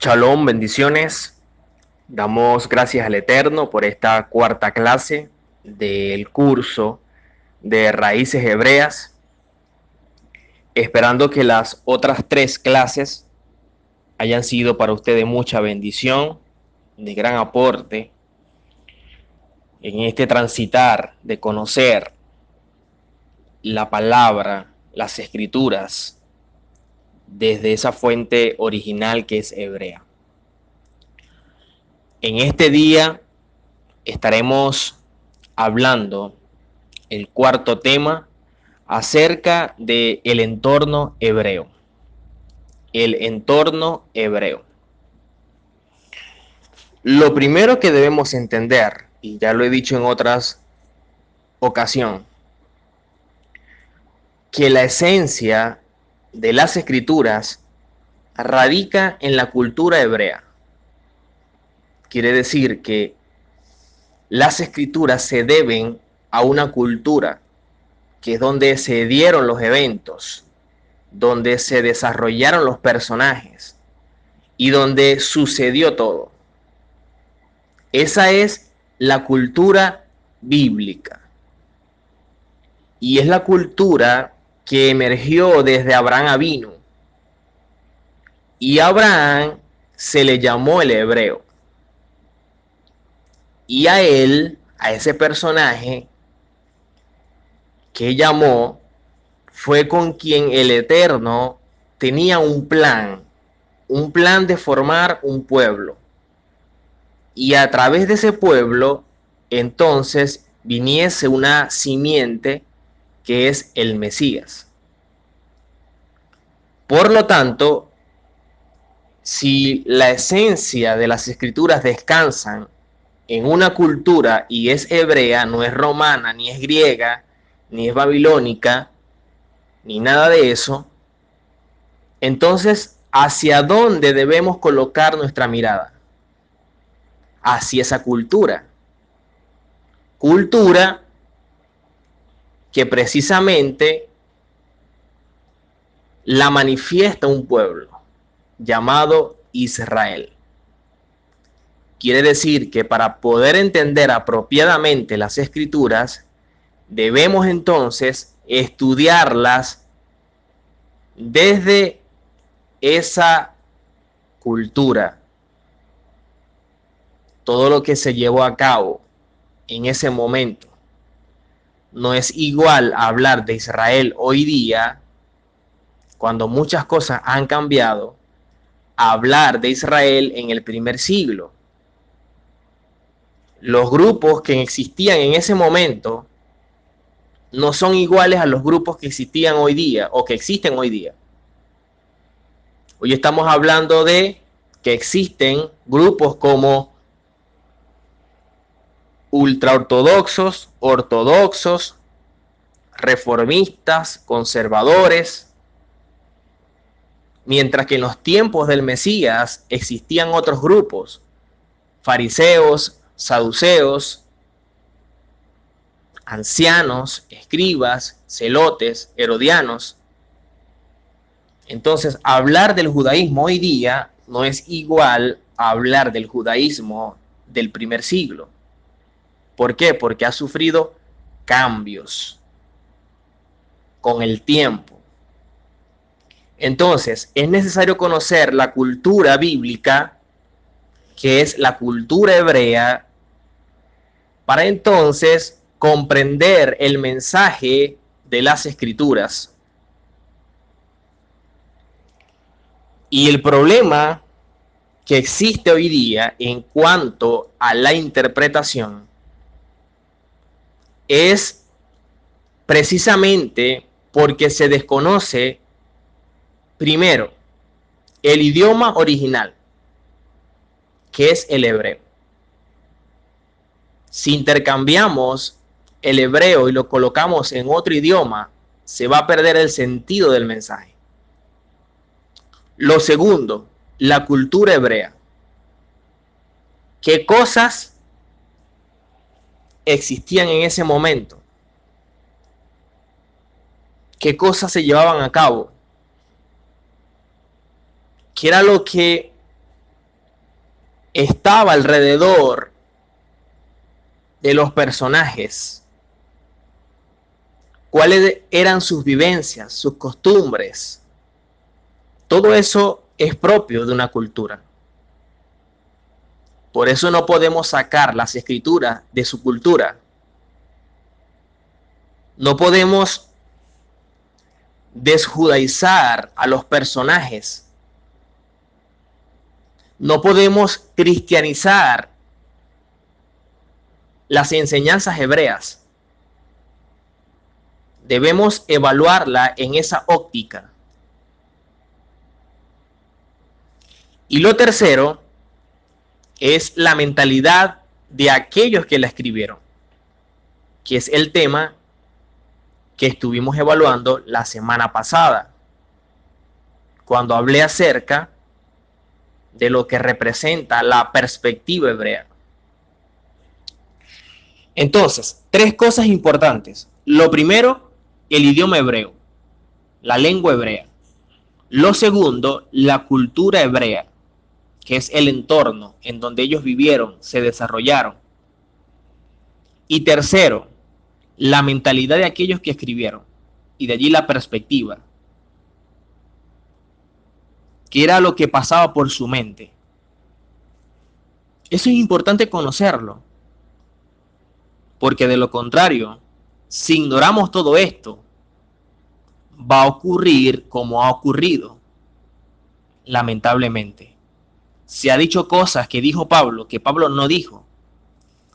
Shalom, bendiciones. Damos gracias al Eterno por esta cuarta clase del curso de Raíces Hebreas, esperando que las otras tres clases hayan sido para usted de mucha bendición, de gran aporte en este transitar de conocer la palabra, las escrituras, desde esa fuente original que es hebrea. En este día estaremos hablando el cuarto tema acerca del entorno hebreo. El entorno hebreo. Lo primero que debemos entender, y ya lo he dicho en otras ocasiones, que la esencia de las escrituras radica en la cultura hebrea. Quiere decir que las escrituras se deben a una cultura que es donde se dieron los eventos, donde se desarrollaron los personajes y donde sucedió todo. Esa es la cultura bíblica. Y es la cultura que emergió desde Abraham Avinu. Y a Abraham se le llamó el hebreo. Y a él, a ese personaje que llamó, fue con quien el Eterno tenía un plan de formar un pueblo. Y a través de ese pueblo, entonces, viniese una simiente que es el Mesías. Por lo tanto, si la esencia de las escrituras descansan en una cultura y es hebrea, no es romana, ni es griega, ni es babilónica, ni nada de eso, entonces, ¿hacia dónde debemos colocar nuestra mirada? Hacia esa cultura. Cultura que precisamente la manifiesta un pueblo llamado Israel. Quiere decir que para poder entender apropiadamente las escrituras, debemos entonces estudiarlas desde esa cultura, todo lo que se llevó a cabo en ese momento. No es igual hablar de Israel hoy día, cuando muchas cosas han cambiado, a hablar de Israel en el primer siglo. Los grupos que existían en ese momento no son iguales a los grupos que existían hoy día o que existen hoy día. Hoy estamos hablando de que existen grupos como ultraortodoxos, ortodoxos, reformistas, conservadores, mientras que en los tiempos del Mesías existían otros grupos, fariseos, saduceos, ancianos, escribas, celotes, herodianos. Entonces, hablar del judaísmo hoy día no es igual a hablar del judaísmo del primer siglo. ¿Por qué? Porque ha sufrido cambios con el tiempo. Entonces, es necesario conocer la cultura bíblica, que es la cultura hebrea, para entonces comprender el mensaje de las escrituras. Y el problema que existe hoy día en cuanto a la interpretación es precisamente porque se desconoce, primero, el idioma original, que es el hebreo. Si intercambiamos el hebreo y lo colocamos en otro idioma, se va a perder el sentido del mensaje. Lo segundo, la cultura hebrea. ¿Qué cosas existían en ese momento? ¿Qué cosas se llevaban a cabo? ¿Qué era lo que estaba alrededor de los personajes, cuáles eran sus vivencias, sus costumbres. Todo eso es propio de una cultura. Por eso no podemos sacar las escrituras de su cultura. No podemos desjudaizar a los personajes. No podemos cristianizar las enseñanzas hebreas. Debemos evaluarla en esa óptica. Y lo tercero es la mentalidad de aquellos que la escribieron, que es el tema que estuvimos evaluando la semana pasada, cuando hablé acerca de lo que representa la perspectiva hebrea. Entonces, tres cosas importantes. Lo primero, el idioma hebreo, la lengua hebrea. Lo segundo, la cultura hebrea, que es el entorno en donde ellos vivieron, se desarrollaron. Y tercero, la mentalidad de aquellos que escribieron, y de allí la perspectiva, que era lo que pasaba por su mente. Eso es importante conocerlo, porque de lo contrario, si ignoramos todo esto, va a ocurrir como ha ocurrido, lamentablemente. Se ha dicho cosas que dijo Pablo, que Pablo no dijo.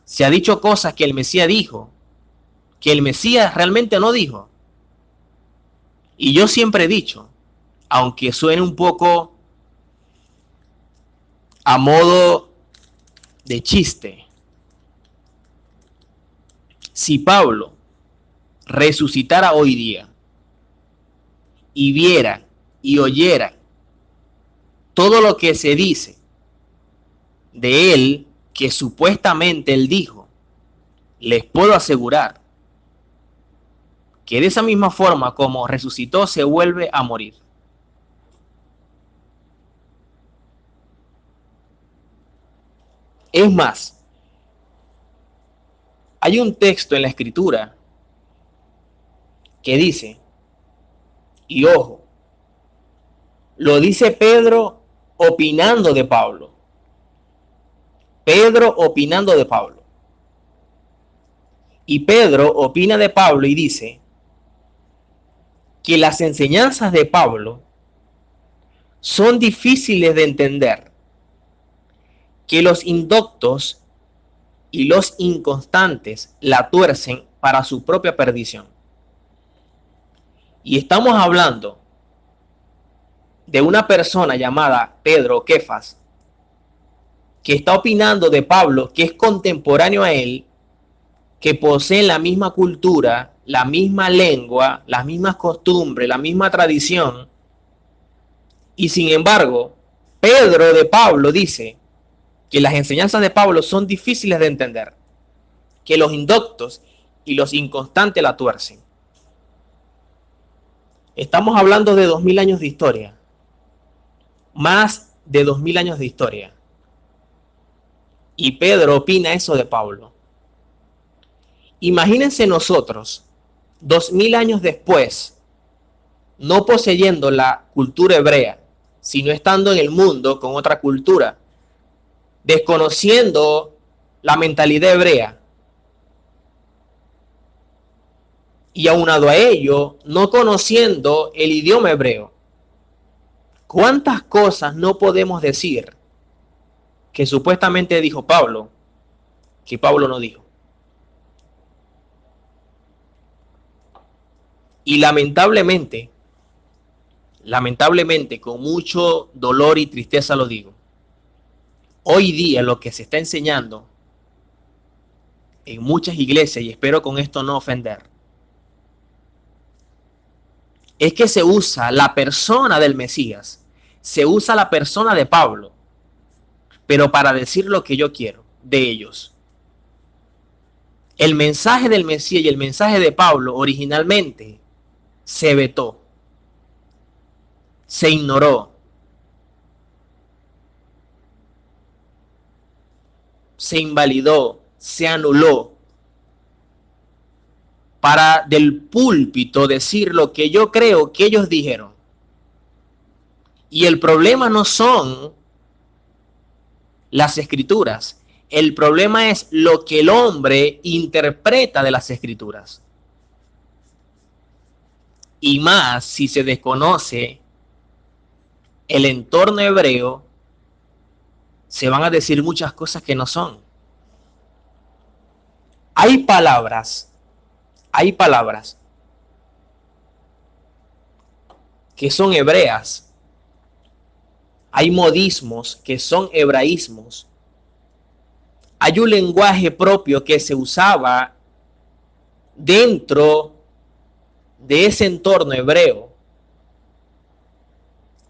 Se ha dicho cosas que el Mesías dijo, que el Mesías realmente no dijo. Y yo siempre he dicho, aunque suene un poco a modo de chiste, si Pablo resucitara hoy día y viera y oyera todo lo que se dice de él, que supuestamente él dijo, les puedo asegurar que de esa misma forma como resucitó, se vuelve a morir. Es más, hay un texto en la escritura que dice, y ojo, lo dice Pedro opinando de Pablo. Pedro opinando de Pablo. Y Pedro opina de Pablo y dice que las enseñanzas de Pablo son difíciles de entender, que los indoctos y los inconstantes la tuercen para su propia perdición. Y estamos hablando de una persona llamada Pedro Kefas, que está opinando de Pablo, que es contemporáneo a él, que poseen la misma cultura, la misma lengua, las mismas costumbres, la misma tradición. Y sin embargo, Pedro de Pablo dice que las enseñanzas de Pablo son difíciles de entender, que los indoctos y los inconstantes la tuercen. Estamos hablando de 2000 años de historia, más de 2000 años de historia. Y Pedro opina eso de Pablo. Imagínense nosotros, 2000 años después, no poseyendo la cultura hebrea, sino estando en el mundo con otra cultura, desconociendo la mentalidad hebrea, y aunado a ello, no conociendo el idioma hebreo. ¿Cuántas cosas no podemos decir que supuestamente dijo Pablo, que Pablo no dijo? Y lamentablemente, con mucho dolor y tristeza lo digo, hoy día lo que se está enseñando en muchas iglesias, y espero con esto no ofender, es que se usa la persona del Mesías, se usa la persona de Pablo, pero para decir lo que yo quiero de ellos. El mensaje del Mesías y el mensaje de Pablo originalmente se vetó, se ignoró. se invalidó, se anuló, para del púlpito decir lo que yo creo que ellos dijeron. Y el problema no son las escrituras, el problema es lo que el hombre interpreta de las escrituras. Y más si se desconoce el entorno hebreo, se van a decir muchas cosas que no son. Hay palabras que son hebreas. Hay modismos que son hebraísmos. Hay un lenguaje propio que se usaba dentro de ese entorno hebreo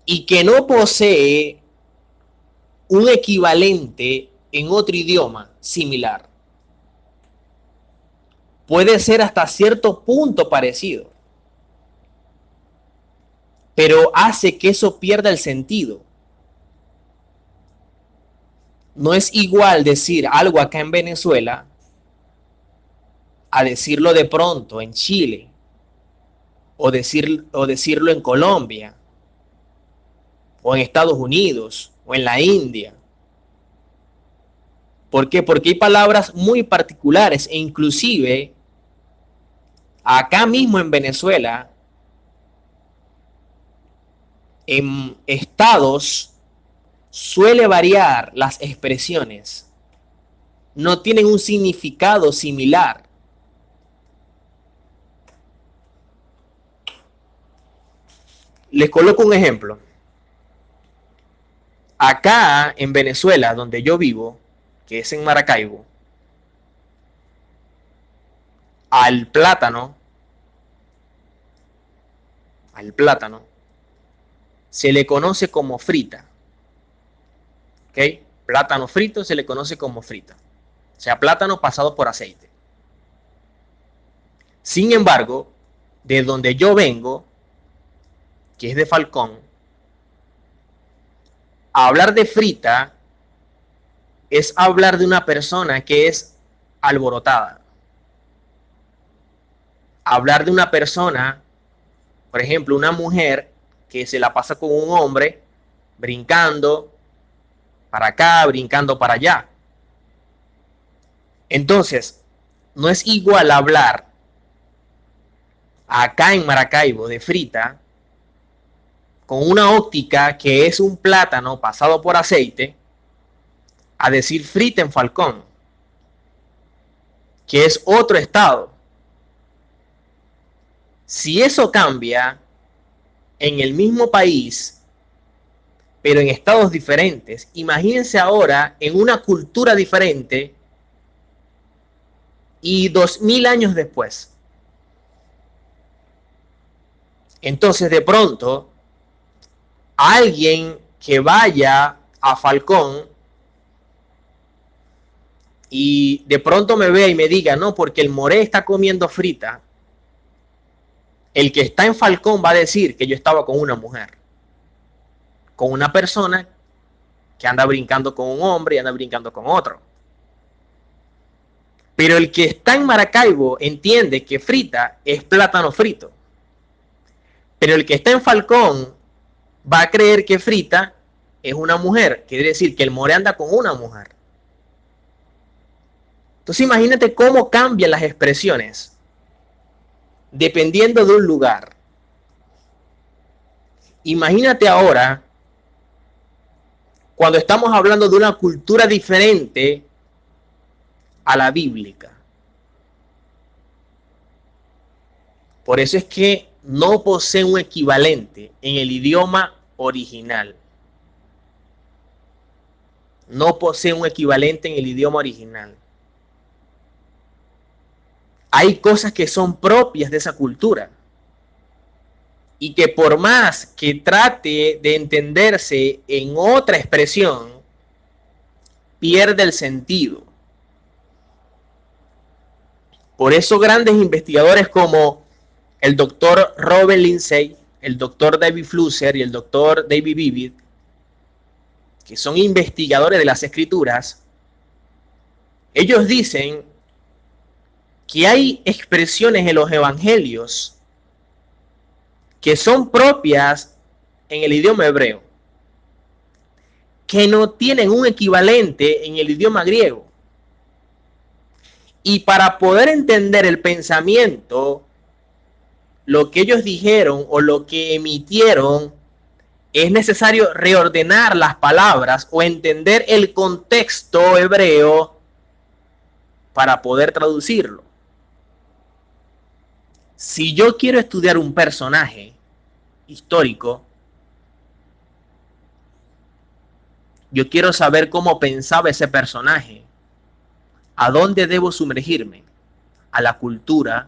y que no posee un equivalente en otro idioma similar. Puede ser hasta cierto punto parecido, pero hace que eso pierda el sentido. No es igual decir algo acá en Venezuela a decirlo de pronto en Chile o decirlo en Colombia o en Estados Unidos o en la India. ¿Por qué? Porque hay palabras muy particulares e inclusive acá mismo en Venezuela, en estados, suele variar las expresiones. No tienen un significado similar. Les coloco un ejemplo. Acá en Venezuela, donde yo vivo, que es en Maracaibo, al plátano se le conoce como frita. ¿Ok? Plátano frito se le conoce como frita. O sea, plátano pasado por aceite. Sin embargo, de donde yo vengo, que es de Falcón, hablar de frita es hablar de una persona que es alborotada. Hablar de una persona, por ejemplo, una mujer que se la pasa con un hombre brincando para acá, brincando para allá. Entonces, no es igual hablar acá en Maracaibo de frita con una óptica que es un plátano pasado por aceite a decir frita en Falcón, que es otro estado. Si eso cambia en el mismo país, pero en estados diferentes, imagínense ahora en una cultura diferente y 2000 años después. Entonces, de pronto, alguien que vaya a Falcón y de pronto me vea y me diga, no, porque el moré está comiendo frita, el que está en Falcón va a decir que yo estaba con una mujer, con una persona que anda brincando con un hombre y anda brincando con otro. Pero el que está en Maracaibo entiende que frita es plátano frito. Pero el que está en Falcón va a creer que frita es una mujer. Quiere decir que el more anda con una mujer. Entonces imagínate cómo cambian las expresiones dependiendo de un lugar. Imagínate ahora cuando estamos hablando de una cultura diferente a la bíblica. Por eso es que no posee un equivalente en el idioma original. No posee un equivalente en el idioma original. Hay cosas que son propias de esa cultura y que por más que trate de entenderse en otra expresión, pierde el sentido. Por eso grandes investigadores como el doctor Robert Lindsay, el doctor David Flusser y el doctor David Vivid, que son investigadores de las escrituras, Ellos dicen que hay expresiones en los evangelios que son propias en el idioma hebreo, que no tienen un equivalente en el idioma griego. Y para poder entender el pensamiento, lo que ellos dijeron o lo que emitieron, es necesario reordenar las palabras o entender el contexto hebreo para poder traducirlo. Si yo quiero estudiar un personaje histórico, yo quiero saber cómo pensaba ese personaje, a dónde debo sumergirme, a la cultura,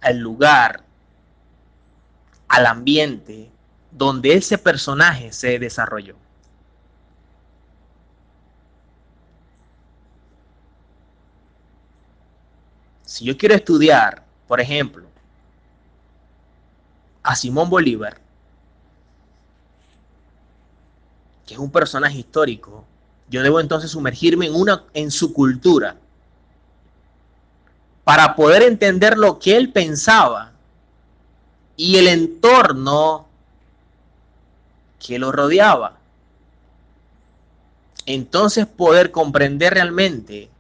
al lugar, al ambiente donde ese personaje se desarrolló. Si yo quiero estudiar, por ejemplo, a Simón Bolívar, que es un personaje histórico, yo debo entonces sumergirme en su cultura para poder entender lo que él pensaba y el entorno que lo rodeaba. Entonces poder comprender realmente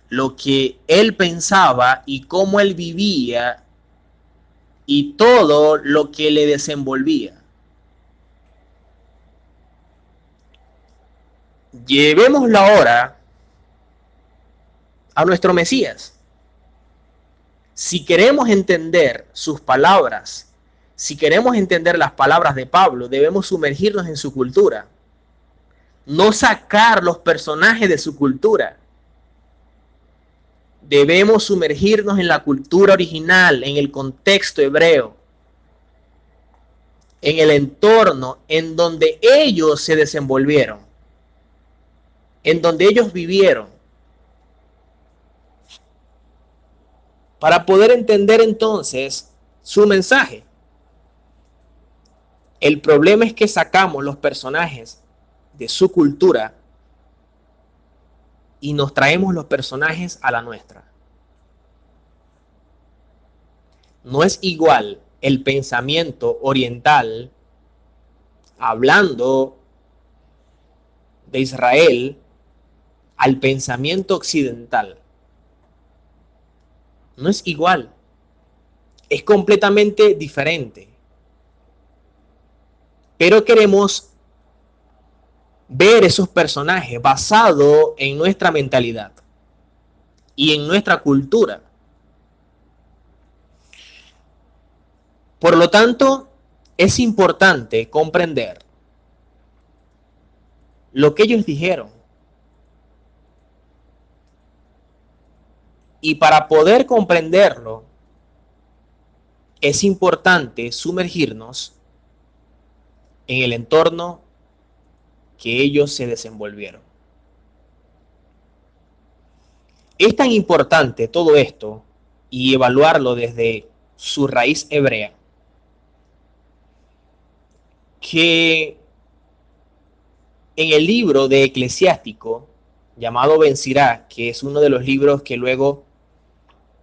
lo que él pensaba y cómo él vivía y todo lo que le desenvolvía. Llevémoslo ahora a nuestro Mesías. Si queremos entender sus palabras, si queremos entender las palabras de Pablo, debemos sumergirnos en su cultura. No sacar los personajes de su cultura. Debemos sumergirnos en la cultura original, en el contexto hebreo, en el entorno en donde ellos se desenvolvieron, en donde ellos vivieron, para poder entender entonces su mensaje. El problema es que sacamos los personajes de su cultura y nos traemos los personajes a la nuestra. No es igual el pensamiento oriental hablando de Israel al pensamiento occidental. No es igual. Es completamente diferente. Pero queremos ver esos personajes basados en nuestra mentalidad y en nuestra cultura. Por lo tanto, es importante comprender lo que ellos dijeron. Y para poder comprenderlo, es importante sumergirnos en el entorno que ellos se desenvolvieron. Es tan importante todo esto y evaluarlo desde su raíz hebrea que en el libro de Eclesiástico llamado Ben Sirá, que es uno de los libros que luego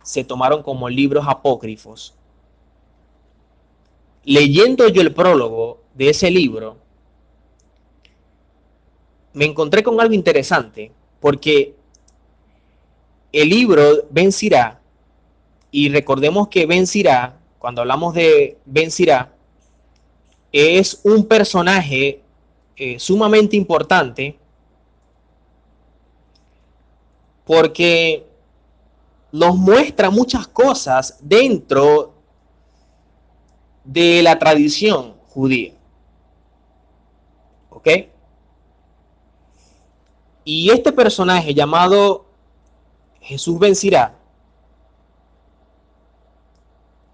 se tomaron como libros apócrifos, leyendo yo el prólogo de ese libro, me encontré con algo interesante, porque el libro Ben Sirá, y recordemos que Ben Sirá, cuando hablamos de Ben Sirá, es un personaje sumamente importante, porque nos muestra muchas cosas dentro de la tradición judía. ¿Ok? Y este personaje llamado Jesús Ben Sirá,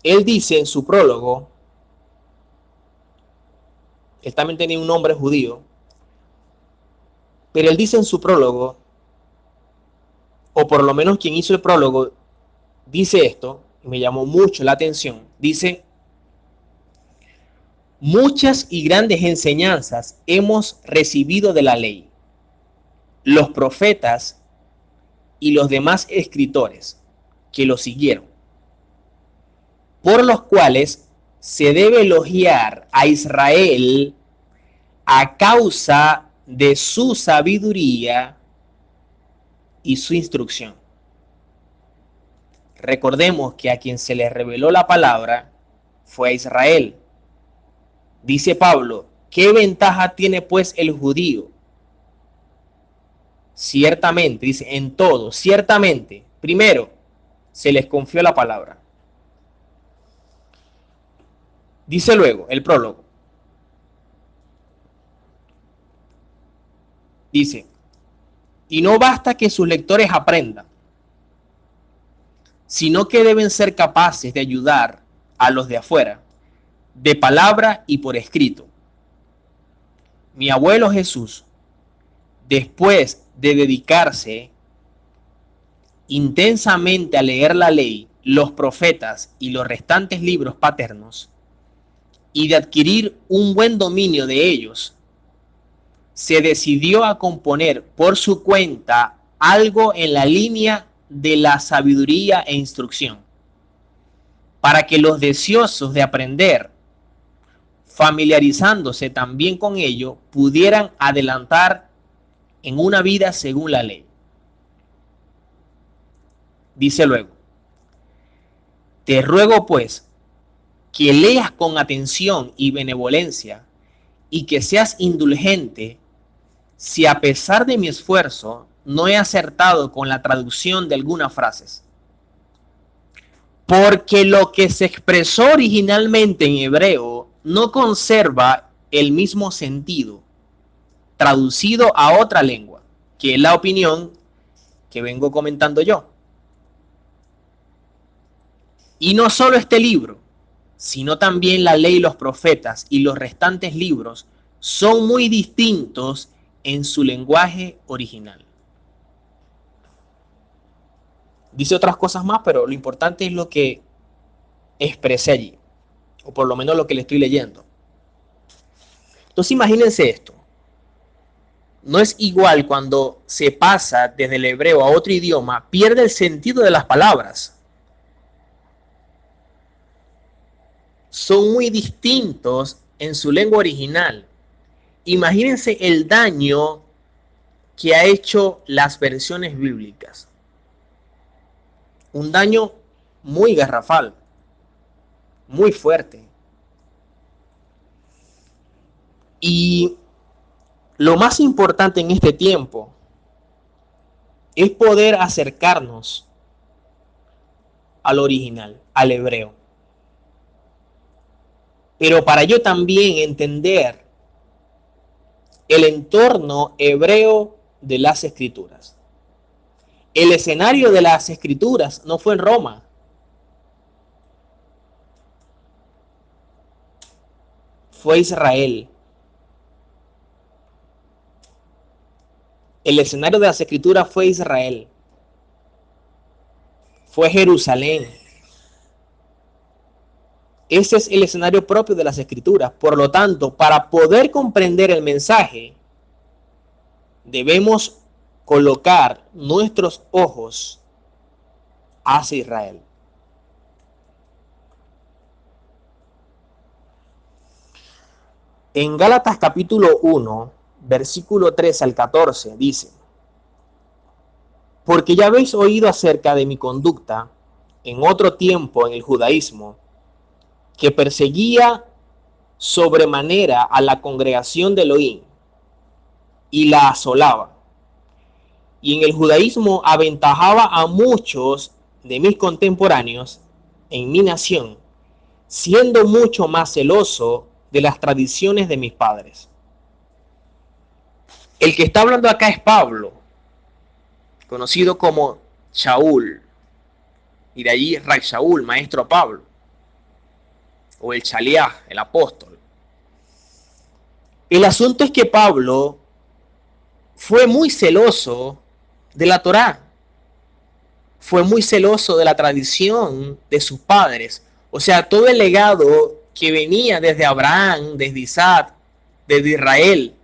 él dice en su prólogo, él también tenía un nombre judío, pero él dice en su prólogo, o por lo menos quien hizo el prólogo, dice esto, y me llamó mucho la atención, dice: muchas y grandes enseñanzas hemos recibido de la ley, los profetas y los demás escritores que lo siguieron, por los cuales se debe elogiar a Israel a causa de su sabiduría y su instrucción. Recordemos que a quien se le reveló la palabra fue a Israel. Dice Pablo, ¿qué ventaja tiene pues el judío? Ciertamente, dice, en todo, ciertamente, primero, se les confió la palabra. Dice luego, el prólogo. Dice, y no basta que sus lectores aprendan, sino que deben ser capaces de ayudar a los de afuera, de palabra y por escrito. Mi abuelo Jesús, después de dedicarse intensamente a leer la ley, los profetas y los restantes libros paternos, y de adquirir un buen dominio de ellos, se decidió a componer por su cuenta algo en la línea de la sabiduría e instrucción, para que los deseosos de aprender, familiarizándose también con ello, pudieran adelantar en una vida según la ley. Dice luego, te ruego pues que leas con atención y benevolencia y que seas indulgente si a pesar de mi esfuerzo no he acertado con la traducción de algunas frases. Porque lo que se expresó originalmente en hebreo no conserva el mismo sentido traducido a otra lengua, que es la opinión que vengo comentando yo. Y no solo este libro, sino también la ley y los profetas y los restantes libros son muy distintos en su lenguaje original. Dice otras cosas más, pero lo importante es lo que expresé allí, o por lo menos lo que le estoy leyendo. Entonces imagínense esto. No es igual cuando se pasa desde el hebreo a otro idioma, pierde el sentido de las palabras. Son muy distintos en su lengua original. Imagínense el daño que ha hecho las versiones bíblicas. Un daño muy garrafal, muy fuerte. Y lo más importante en este tiempo es poder acercarnos al original, al hebreo. Pero para yo también entender el entorno hebreo de las escrituras. El escenario de las escrituras no fue en Roma. Fue Israel. El escenario de las escrituras fue Israel. Fue Jerusalén. Ese es el escenario propio de las escrituras. Por lo tanto, para poder comprender el mensaje, debemos colocar nuestros ojos hacia Israel. En Gálatas capítulo 1, versículo 13 al 14, dice, porque ya habéis oído acerca de mi conducta en otro tiempo en el judaísmo, que perseguía sobremanera a la congregación de Elohim y la asolaba. Y en el judaísmo aventajaba a muchos de mis contemporáneos en mi nación, siendo mucho más celoso de las tradiciones de mis padres. El que está hablando acá es Pablo, conocido como Shaul, y de allí Ray Shaul, maestro Pablo, o el Chaliah, el apóstol. El asunto es que Pablo fue muy celoso de la Torá, fue muy celoso de la tradición de sus padres, o sea, todo el legado que venía desde Abraham, desde Isaac, desde Israel,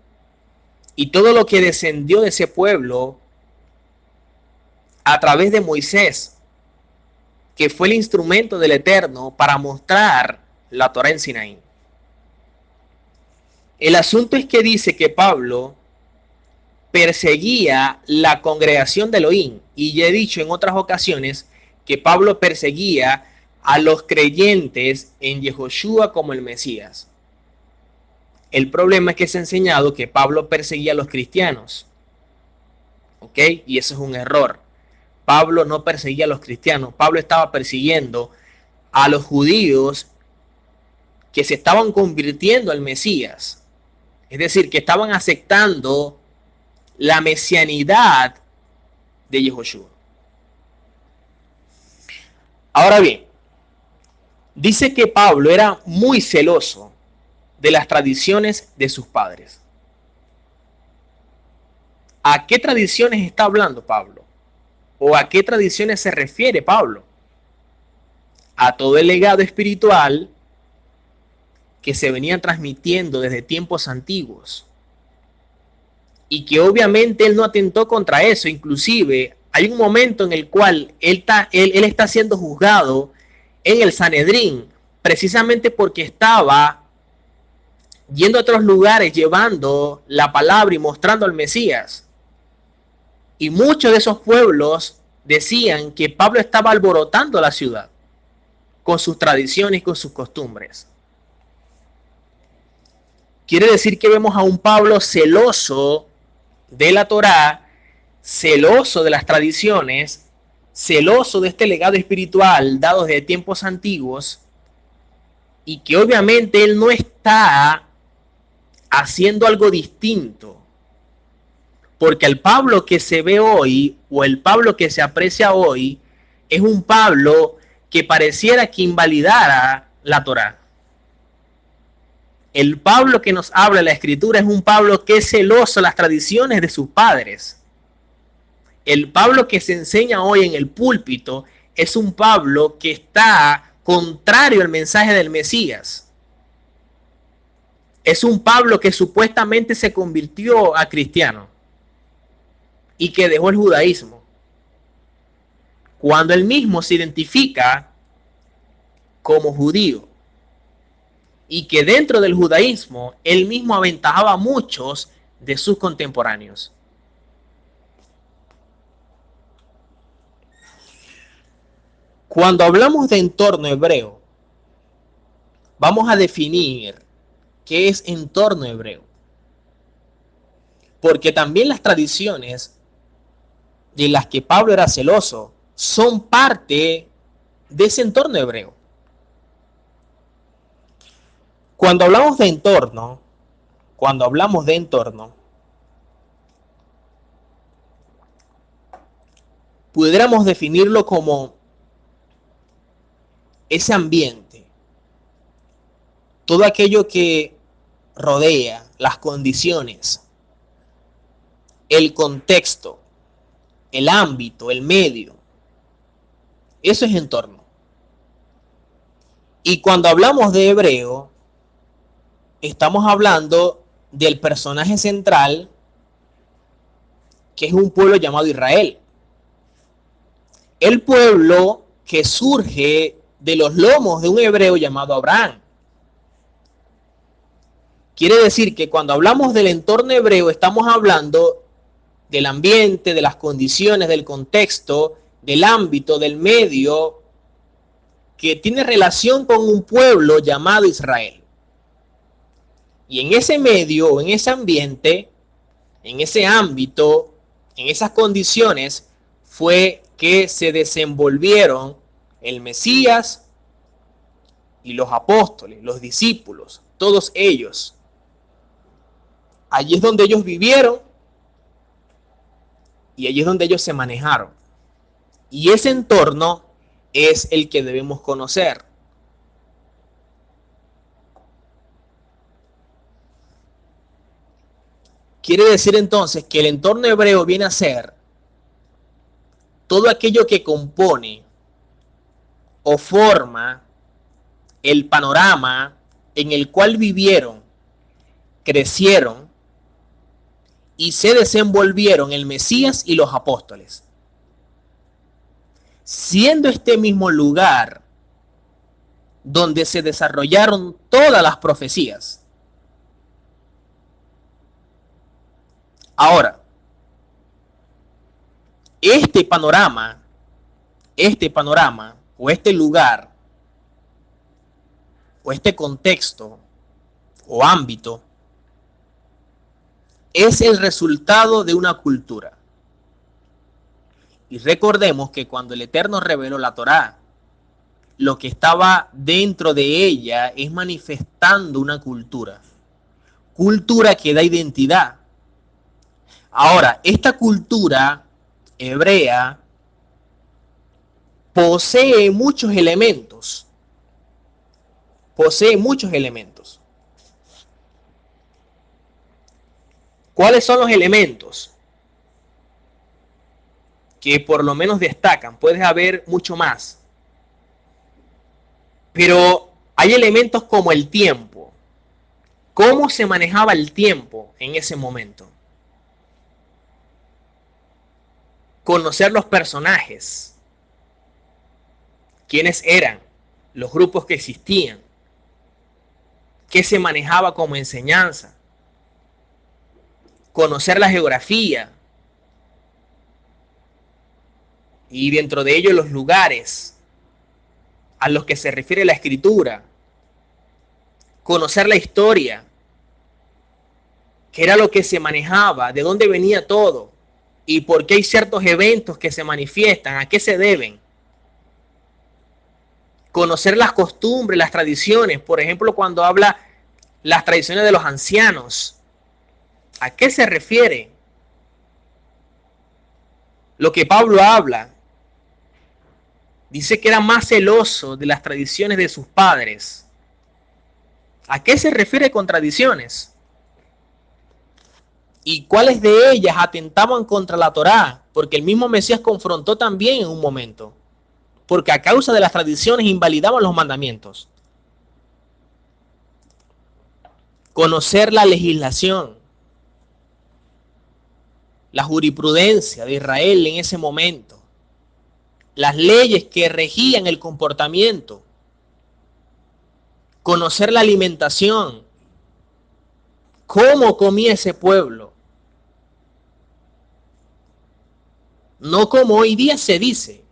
y todo lo que descendió de ese pueblo a través de Moisés, que fue el instrumento del Eterno para mostrar la Torá en Sinaí. El asunto es que dice que Pablo perseguía la congregación de Elohim, y ya he dicho en otras ocasiones que Pablo perseguía a los creyentes en Yehoshua como el Mesías. El problema es que se ha enseñado que Pablo perseguía a los cristianos, ¿ok? Y eso es un error. Pablo no perseguía a los cristianos, Pablo estaba persiguiendo a los judíos que se estaban convirtiendo al Mesías, es decir, que estaban aceptando la mesianidad de Yehoshua. Ahora bien, dice que Pablo era muy celoso de las tradiciones de sus padres. ¿A qué tradiciones está hablando Pablo? ¿O a qué tradiciones se refiere Pablo? A todo el legado espiritual que se venían transmitiendo desde tiempos antiguos. Y que obviamente él no atentó contra eso. Inclusive hay un momento en el cual él está siendo juzgado en el Sanedrín, precisamente porque estaba yendo a otros lugares llevando la palabra y mostrando al Mesías. Y muchos de esos pueblos decían que Pablo estaba alborotando la ciudad con sus tradiciones y con sus costumbres. Quiere decir que vemos a un Pablo celoso de la Torá, celoso de las tradiciones, celoso de este legado espiritual dado desde tiempos antiguos, y que obviamente él no está haciendo algo distinto, porque el Pablo que se ve hoy, o el Pablo que se aprecia hoy, es un Pablo que pareciera que invalidara la Torá. El Pablo que nos habla en la Escritura es un Pablo que es celoso de las tradiciones de sus padres. El Pablo que se enseña hoy en el púlpito es un Pablo que está contrario al mensaje del Mesías. Es un Pablo que supuestamente se convirtió a cristiano y que dejó el judaísmo, cuando él mismo se identifica como judío, y que dentro del judaísmo él mismo aventajaba a muchos de sus contemporáneos. Cuando hablamos de entorno hebreo, vamos a definir qué es entorno hebreo, porque también las tradiciones de las que Pablo era celoso son parte de ese entorno hebreo. Cuando hablamos de entorno, pudiéramos definirlo como ese ambiente, todo aquello que rodea, las condiciones, el contexto, el ámbito, el medio. Eso es entorno. Y cuando hablamos de hebreo, estamos hablando del personaje central, que es un pueblo llamado Israel. El pueblo que surge de los lomos de un hebreo llamado Abraham. Quiere decir que cuando hablamos del entorno hebreo, estamos hablando del ambiente, de las condiciones, del contexto, del ámbito, del medio, que tiene relación con un pueblo llamado Israel. Y en ese medio, en ese ambiente, en ese ámbito, en esas condiciones, fue que se desenvolvieron el Mesías y los apóstoles, los discípulos, todos ellos. Allí es donde ellos vivieron y allí es donde ellos se manejaron. Y ese entorno es el que debemos conocer. Quiere decir entonces que el entorno hebreo viene a ser todo aquello que compone o forma el panorama en el cual vivieron, crecieron y se desenvolvieron el Mesías y los apóstoles. siendo este mismo lugar donde se desarrollaron todas las profecías. Ahora, este panorama o este lugar o este contexto o ámbito es el resultado de una cultura. Y recordemos que cuando el Eterno reveló la Torá, lo que estaba dentro de ella es manifestando una cultura que da identidad. Ahora, esta cultura hebrea posee muchos elementos. ¿Cuáles son los elementos que por lo menos destacan? Puede haber mucho más. Pero hay elementos como el tiempo. ¿Cómo se manejaba el tiempo en ese momento? Conocer los personajes. ¿Quiénes eran? Los grupos que existían. ¿Qué se manejaba como enseñanza? Conocer la geografía. Y dentro de ello los lugares a los que se refiere la escritura. Conocer la historia. ¿Qué era lo que se manejaba? ¿De dónde venía todo? ¿Y por qué hay ciertos eventos que se manifiestan? ¿A qué se deben? Conocer las costumbres, las tradiciones. Por ejemplo, cuando habla las tradiciones de los ancianos. ¿A qué se refiere? Lo que Pablo habla. Dice que era más celoso de las tradiciones de sus padres. ¿A qué se refiere con tradiciones? ¿Y cuáles de ellas atentaban contra la Torá? Porque el mismo Mesías confrontó también en un momento. Porque a causa de las tradiciones invalidaban los mandamientos. Conocer la legislación, la jurisprudencia de Israel en ese momento, las leyes que regían el comportamiento, conocer la alimentación, cómo comía ese pueblo. No como hoy día se dice,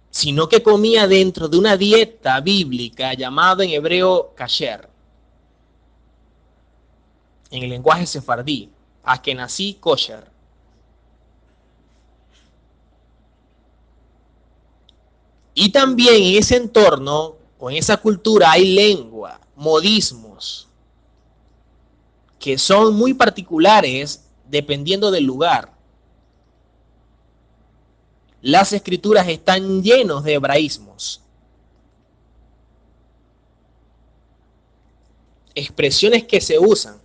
sino que comía dentro de una dieta bíblica llamada en hebreo kasher, en el lenguaje sefardí, ashkenazí kosher. Y también en ese entorno o en esa cultura hay lengua, modismos, que son muy particulares dependiendo del lugar. Las escrituras están llenas de hebraísmos, expresiones que se usan.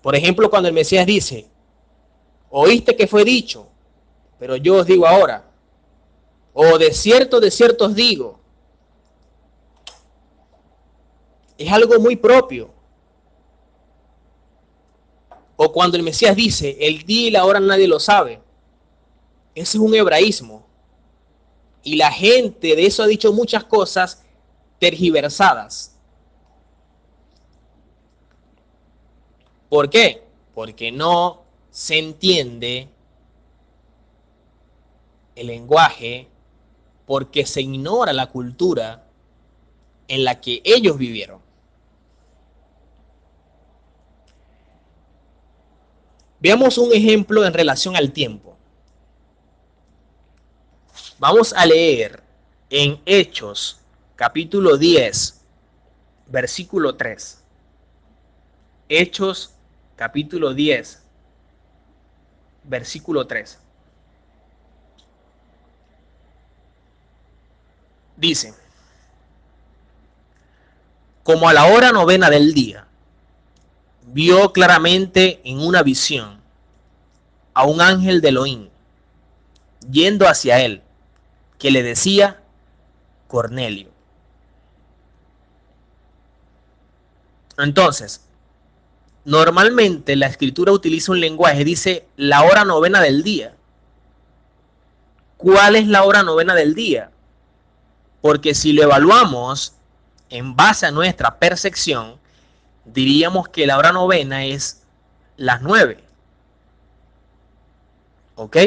Por ejemplo, cuando el Mesías dice, oíste que fue dicho, pero yo os digo ahora, o de cierto os digo, es algo muy propio. O cuando el Mesías dice, el día y la hora nadie lo sabe, ese es un hebraísmo. Y la gente de eso ha dicho muchas cosas tergiversadas. ¿Por qué? Porque no se entiende el lenguaje, porque se ignora la cultura en la que ellos vivieron. Veamos un ejemplo en relación al tiempo. Vamos a leer en Hechos, capítulo 10, versículo 3. Hechos, capítulo 10, versículo 3. Dice, como a la hora novena del día, vio claramente en una visión a un ángel de Elohim yendo hacia él, que le decía, Cornelio. Entonces, normalmente la escritura utiliza un lenguaje, dice la hora novena del día. ¿cuál es la hora novena del día? Porque si lo evaluamos en base a nuestra percepción, diríamos que la hora novena es las 9. ¿Ok?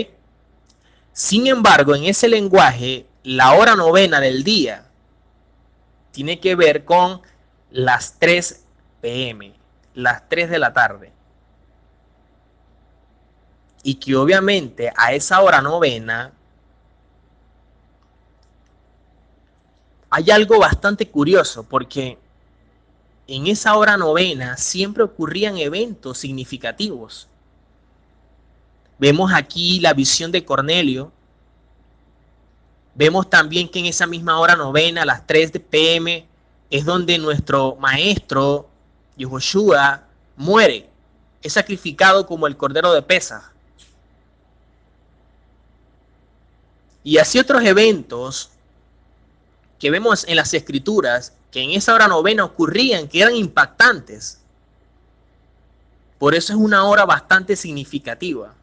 Sin embargo, en ese lenguaje, la hora novena del día tiene que ver con las 3 p.m., las 3 de la tarde. Y que obviamente a esa hora novena hay algo bastante curioso, porque en esa hora novena siempre ocurrían eventos significativos. Vemos aquí la visión de Cornelio. Vemos también que en esa misma hora novena, a las 3 p.m., es donde nuestro maestro, Yehoshua, muere. Es sacrificado como el cordero de Pesaj. Y así otros eventos que vemos en las escrituras que en esa hora novena ocurrían, que eran impactantes. Por eso es una hora bastante significativa,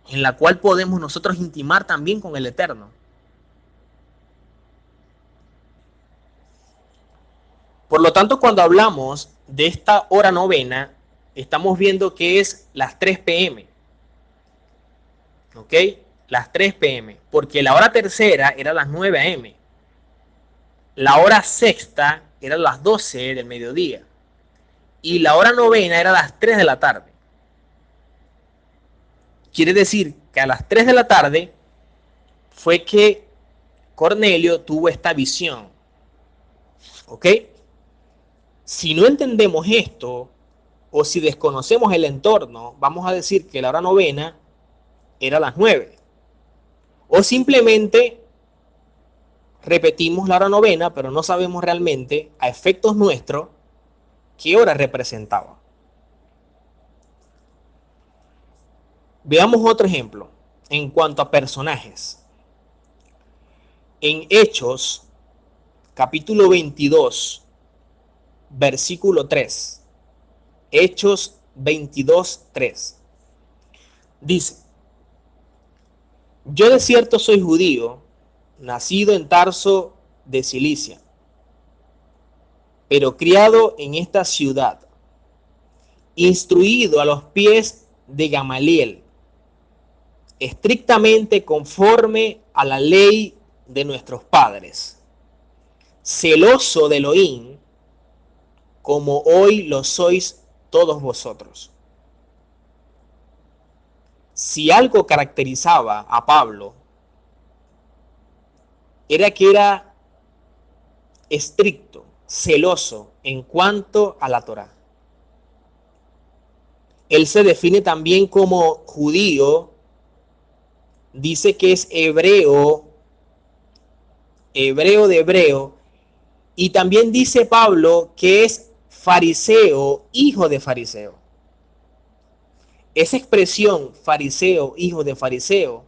en la cual podemos nosotros intimar también con el Eterno. Por lo tanto, cuando hablamos de esta hora novena, estamos viendo que es las 3 p.m. ¿Ok? Las 3 p.m. Porque la hora tercera era las 9 a.m. La hora sexta era las 12 del mediodía. Y la hora novena era las 3 de la tarde. Quiere decir que a las 3 de la tarde fue que Cornelio tuvo esta visión. ¿Ok? Si no entendemos esto, o si desconocemos el entorno, vamos a decir que la hora novena era las 9. O simplemente repetimos la hora novena, pero no sabemos realmente, a efectos nuestros, qué hora representaba. Veamos otro ejemplo en cuanto a personajes. En Hechos, capítulo 22, versículo 3. Hechos 22, 3. Dice: yo de cierto soy judío, nacido en Tarso de Cilicia, pero criado en esta ciudad, instruido a los pies de Gamaliel, estrictamente conforme a la ley de nuestros padres, celoso de Elohim, como hoy lo sois todos vosotros. Si algo caracterizaba a Pablo, era que era estricto, celoso en cuanto a la Torá. Él se define también como judío, dice que es hebreo, hebreo de hebreo, y también dice Pablo que es fariseo, hijo de fariseo. Esa expresión fariseo, hijo de fariseo,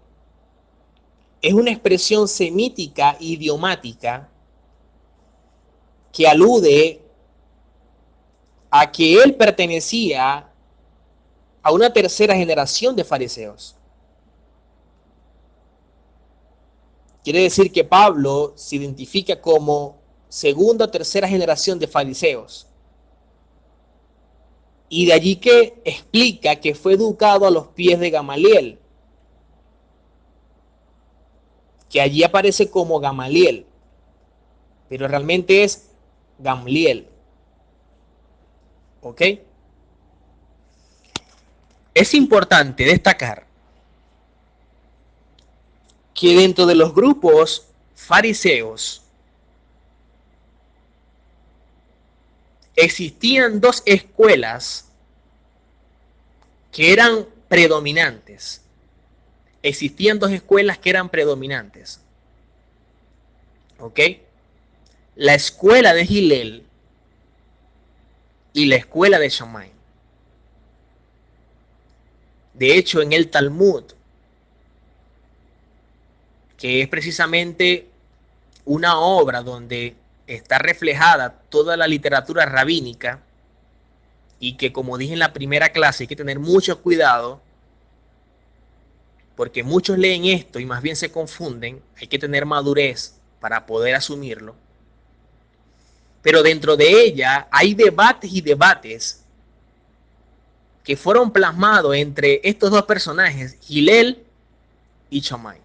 es una expresión semítica, idiomática, que alude a que él pertenecía a una tercera generación de fariseos. Quiere decir que Pablo se identifica como segunda o tercera generación de fariseos. Y de allí que explica que fue educado a los pies de Gamaliel, que allí aparece como Gamaliel, pero realmente es Gamliel. ¿Ok? Es importante destacar que dentro de los grupos fariseos existían dos escuelas que eran predominantes. Existían dos escuelas que eran predominantes. ¿Ok? La escuela de Hillel y la escuela de Shammai. De hecho, en el Talmud, que es precisamente una obra donde está reflejada toda la literatura rabínica, y que, como dije en la primera clase, hay que tener mucho cuidado, porque muchos leen esto y más bien se confunden, hay que tener madurez para poder asumirlo, pero dentro de ella hay debates y debates que fueron plasmados entre estos dos personajes, Hillel y Shammai.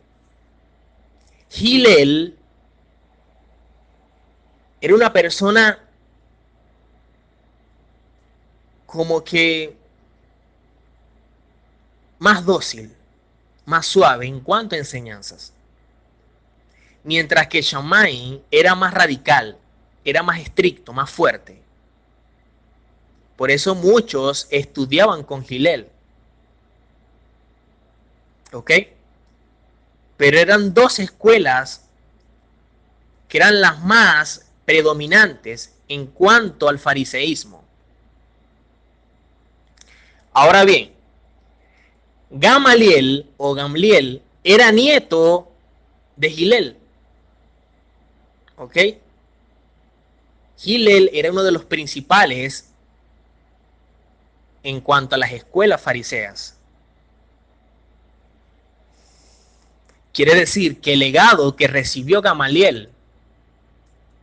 Hillel era una persona como que más dócil, más suave en cuanto a enseñanzas. Mientras que Shammai era más radical, era más estricto, más fuerte. Por eso muchos estudiaban con Hillel. ¿Ok? Pero eran dos escuelas que eran las más predominantes en cuanto al fariseísmo. Ahora bien, Gamaliel o Gamliel era nieto de Hillel. ¿Ok? Hillel era uno de los principales en cuanto a las escuelas fariseas. Quiere decir que el legado que recibió Gamaliel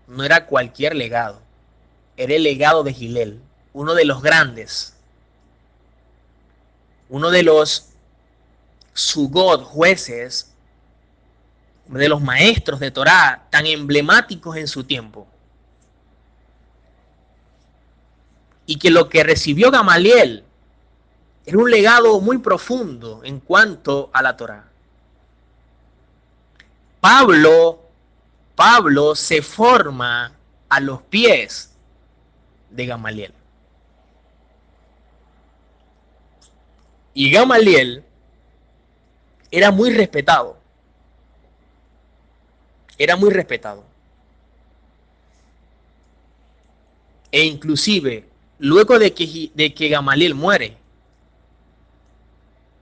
no era cualquier legado, era el legado de Hillel, uno de los grandes, uno de los sugod, jueces, de los maestros de Torá tan emblemáticos en su tiempo. Y que lo que recibió Gamaliel era un legado muy profundo en cuanto a la Torá. Pablo se forma a los pies de Gamaliel. Y Gamaliel era muy respetado. Era muy respetado. E inclusive, luego de que Gamaliel muere,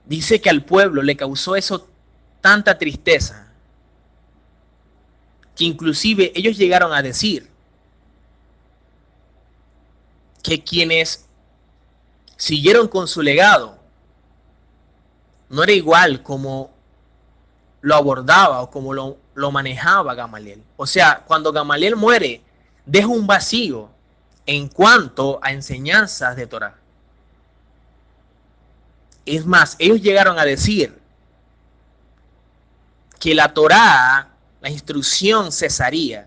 dice que al pueblo le causó eso tanta tristeza, que inclusive ellos llegaron a decir que quienes siguieron con su legado no era igual como lo abordaba o como lo manejaba Gamaliel. O sea, cuando Gamaliel muere, deja un vacío en cuanto a enseñanzas de Torá. Es más, ellos llegaron a decir que la Torá, la instrucción cesaría,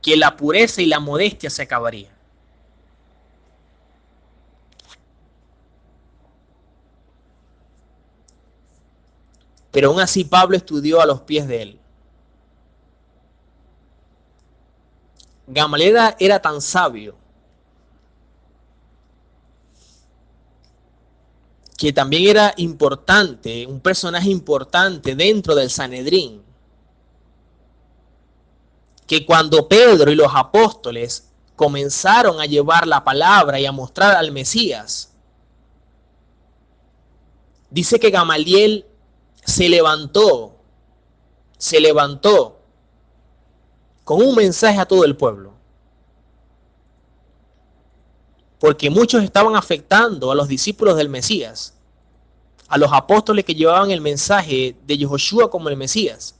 que la pureza y la modestia se acabaría. Pero aún así Pablo estudió a los pies de él. Gamaliel era tan sabio que también era importante, un personaje importante dentro del Sanedrín, que cuando Pedro y los apóstoles comenzaron a llevar la palabra y a mostrar al Mesías, dice que Gamaliel se levantó con un mensaje a todo el pueblo, porque muchos estaban afectando a los discípulos del Mesías, a los apóstoles que llevaban el mensaje de Yehoshua como el Mesías.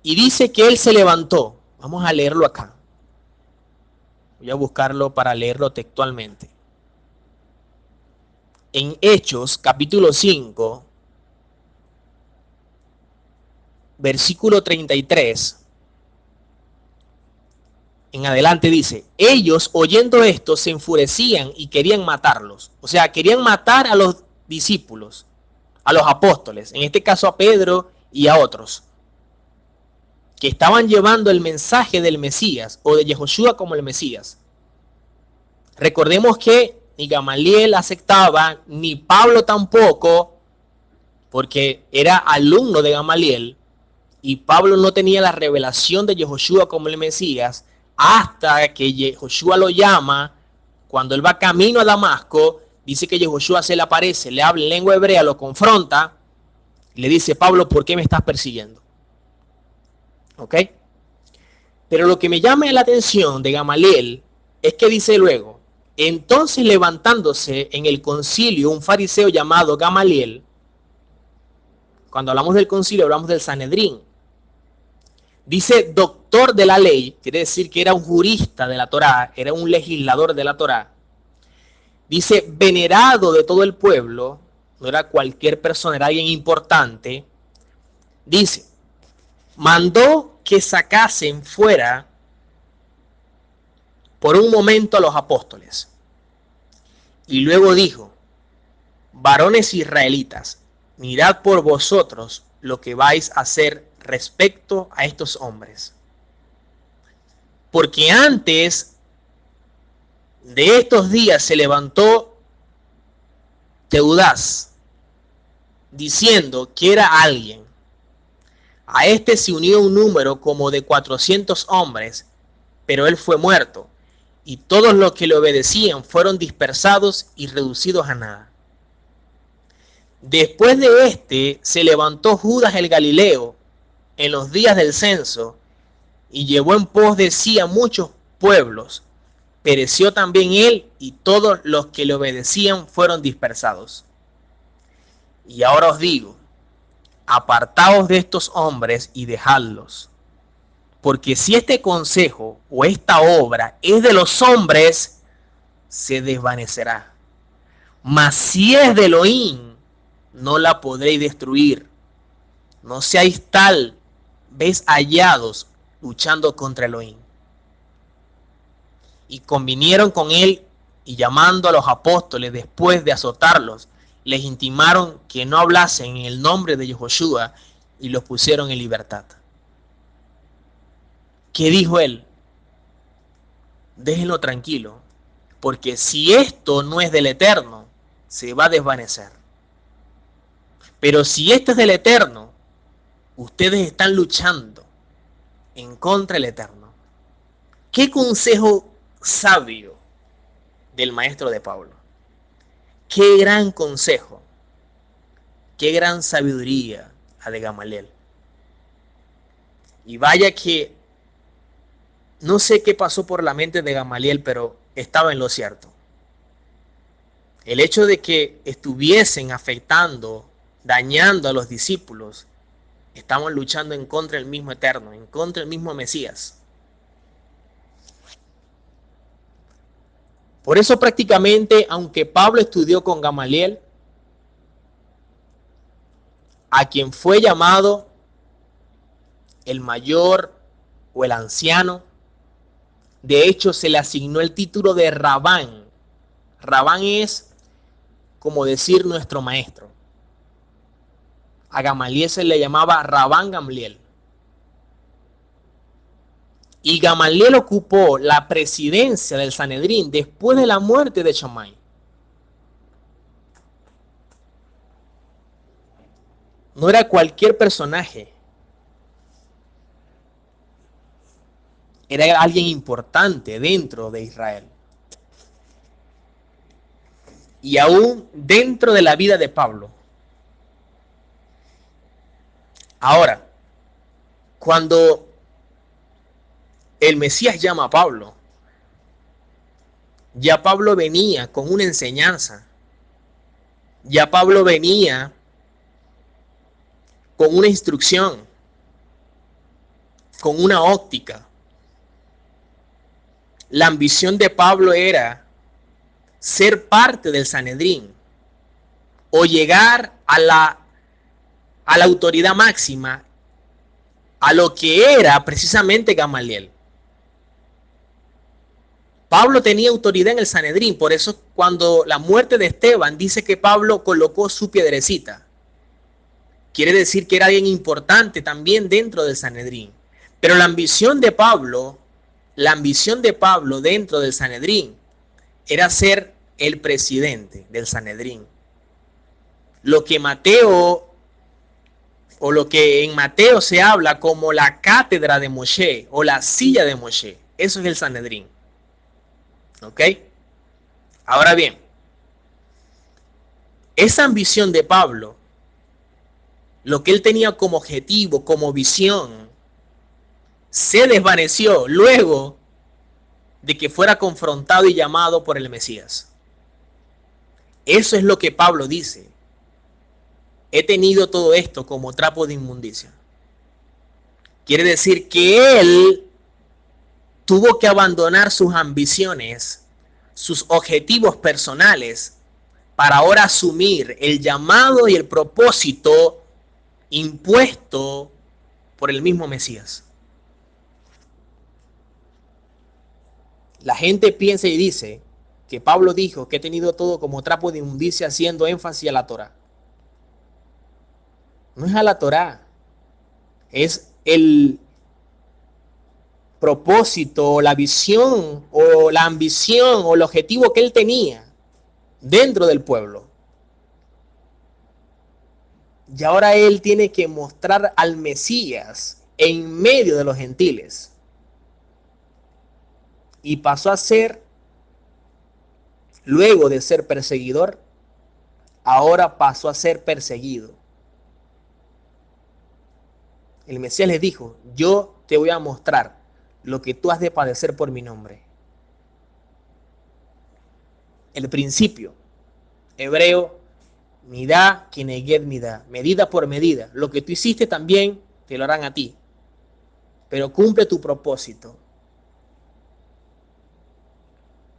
Y dice que él se levantó. Vamos a leerlo acá. Voy a buscarlo para leerlo textualmente. En Hechos, capítulo 5, versículo 33, en adelante dice: ellos oyendo esto se enfurecían y querían matarlos. O sea, querían matar a los discípulos, a los apóstoles, en este caso a Pedro y a otros, que estaban llevando el mensaje del Mesías o de Yehoshua como el Mesías. Recordemos que ni Gamaliel aceptaba, ni Pablo tampoco, porque era alumno de Gamaliel, y Pablo no tenía la revelación de Yehoshua como el Mesías, hasta que Yehoshua lo llama, cuando él va camino a Damasco, dice que Yehoshua se le aparece, le habla en lengua hebrea, lo confronta, y le dice: Pablo, ¿por qué me estás persiguiendo? ¿Ok? Pero lo que me llama la atención de Gamaliel es que dice luego: entonces levantándose en el concilio un fariseo llamado Gamaliel, Cuando hablamos del concilio, hablamos del Sanedrín. Dice doctor de la ley, quiere decir que era un jurista de la Torá, era un legislador de la Torá. Dice venerado de todo el pueblo, no era cualquier persona, era alguien importante. Dice, mandó que sacasen fuera por un momento a los apóstoles. Y luego dijo, varones israelitas, mirad por vosotros lo que vais a hacer respecto a estos hombres. Porque antes de estos días se levantó Teudas, diciendo que era alguien. A este se unió un número como de 400 hombres, pero él fue muerto, y todos los que le obedecían fueron dispersados y reducidos a nada. Después de este se levantó Judas el Galileo en los días del censo y llevó en pos de sí a muchos pueblos. Pereció también él y todos los que le obedecían fueron dispersados. Y ahora os digo, apartaos de estos hombres y dejadlos. Porque si este consejo o esta obra es de los hombres, se desvanecerá. Mas si es de Elohim, no la podréis destruir. No seáis tal vez hallados luchando contra Elohim. Y convinieron con él y llamando a los apóstoles después de azotarlos, les intimaron que no hablasen en el nombre de Yehoshua y los pusieron en libertad. ¿Qué dijo él? Déjenlo tranquilo, porque si esto no es del Eterno, se va a desvanecer. Pero si esto es del Eterno, ustedes están luchando en contra del Eterno. ¿Qué consejo sabio del maestro de Pablo? Qué gran consejo, qué gran sabiduría la de Gamaliel. Y vaya que no sé qué pasó por la mente de Gamaliel, pero estaba en lo cierto. El hecho de que estuviesen afectando, dañando a los discípulos, estaban luchando en contra del mismo Eterno, en contra del mismo Mesías. Por eso prácticamente, aunque Pablo estudió con Gamaliel, a quien fue llamado el mayor o el anciano, de hecho se le asignó el título de Rabán. Rabán es como decir nuestro maestro. A Gamaliel se le llamaba Rabán Gamliel. Y Gamaliel ocupó la presidencia del Sanedrín después de la muerte de Shammai. No era cualquier personaje. Era alguien importante dentro de Israel. Y aún dentro de la vida de Pablo. Ahora, cuando el Mesías llama a Pablo, ya Pablo venía con una enseñanza. Ya Pablo venía con una instrucción, con una óptica. La ambición de Pablo era ser parte del Sanedrín o llegar a la autoridad máxima, a lo que era precisamente Gamaliel. Pablo tenía autoridad en el Sanedrín, por eso cuando la muerte de Esteban dice que Pablo colocó su piedrecita. Quiere decir que era alguien importante también dentro del Sanedrín. Pero la ambición de Pablo dentro del Sanedrín era ser el presidente del Sanedrín. Lo que en Mateo se habla como la cátedra de Moshe o la silla de Moshe. Eso es el Sanedrín. ¿Ok? Ahora bien, esa ambición de Pablo, lo que él tenía como objetivo, como visión, se desvaneció luego de que fuera confrontado y llamado por el Mesías. Eso es lo que Pablo dice. he tenido todo esto como trapo de inmundicia. Quiere decir que él tuvo que abandonar sus ambiciones, sus objetivos personales, para ahora asumir el llamado y el propósito impuesto por el mismo Mesías. La gente piensa y dice que Pablo dijo que he tenido todo como trapo de inmundicia, haciendo énfasis a la Torá. No es a la Torá, es el propósito, la visión o la ambición o el objetivo que él tenía dentro del pueblo. Y ahora él tiene que mostrar al Mesías en medio de los gentiles. Y pasó a ser, luego de ser perseguidor, ahora pasó a ser perseguido. El Mesías les dijo, yo te voy a mostrar lo que tú has de padecer por mi nombre. El principio hebreo, midá keneged midá, medida por medida. Lo que tú hiciste también te lo harán a ti. Pero cumple tu propósito.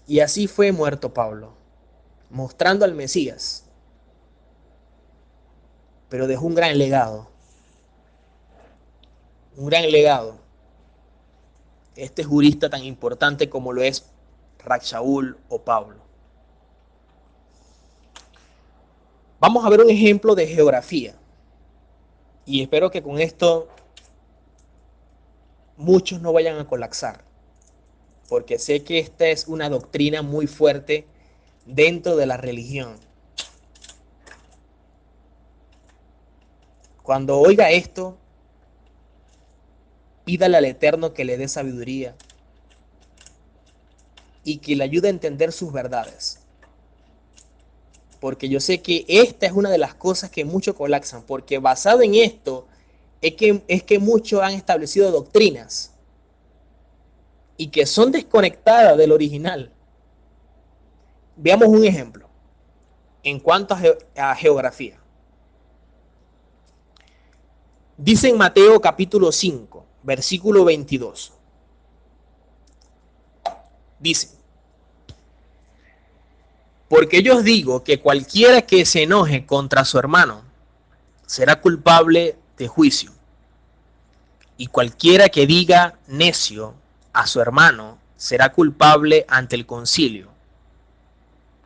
Y así fue muerto Pablo, mostrando al Mesías. Pero dejó un gran legado. Un gran legado. Este jurista tan importante como lo es Rac-Shaul o Pablo. Vamos a ver un ejemplo de geografía. Y espero que con esto muchos no vayan a colapsar. Porque sé que esta es una doctrina muy fuerte dentro de la religión. Cuando oiga esto, pídale al Eterno que le dé sabiduría y que le ayude a entender sus verdades. Porque yo sé que esta es una de las cosas que muchos colapsan, porque basado en esto es que muchos han establecido doctrinas y que son desconectadas del original. Veamos un ejemplo en cuanto a geografía. Dice en Mateo capítulo 5, versículo 22. Dice, porque yo os digo que cualquiera que se enoje contra su hermano será culpable de juicio. Y cualquiera que diga necio a su hermano será culpable ante el concilio.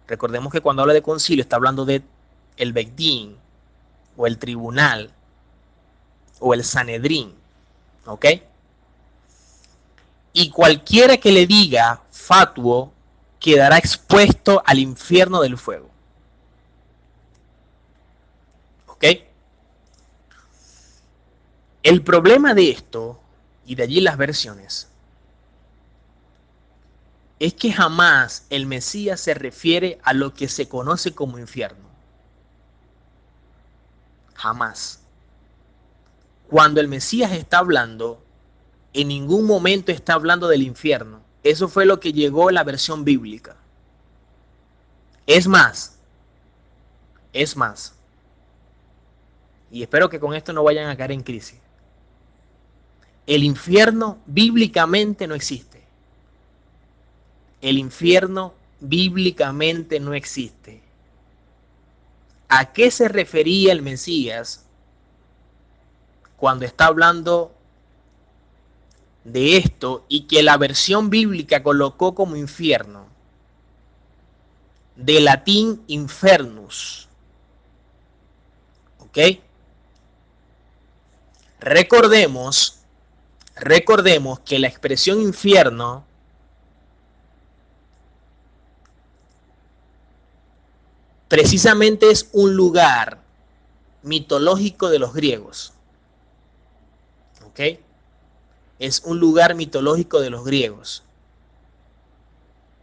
Recordemos que cuando habla de concilio está hablando de el Beit Din o el tribunal o el Sanedrín. ¿Ok? Y cualquiera que le diga fatuo quedará expuesto al infierno del fuego. ¿Ok? El problema de esto, y de allí las versiones, es que jamás el Mesías se refiere a lo que se conoce como infierno. Jamás. Cuando el Mesías está hablando, en ningún momento está hablando del infierno. Eso fue lo que llegó a la versión bíblica. Es más, y espero que con esto no vayan a caer en crisis. El infierno bíblicamente no existe. El infierno bíblicamente no existe. ¿A qué se refería el Mesías cuando está hablando de esto y que la versión bíblica colocó como infierno? De latín infernus. ¿Ok? Recordemos que la expresión infierno precisamente es un lugar mitológico de los griegos. ¿Ok? Es un lugar mitológico de los griegos.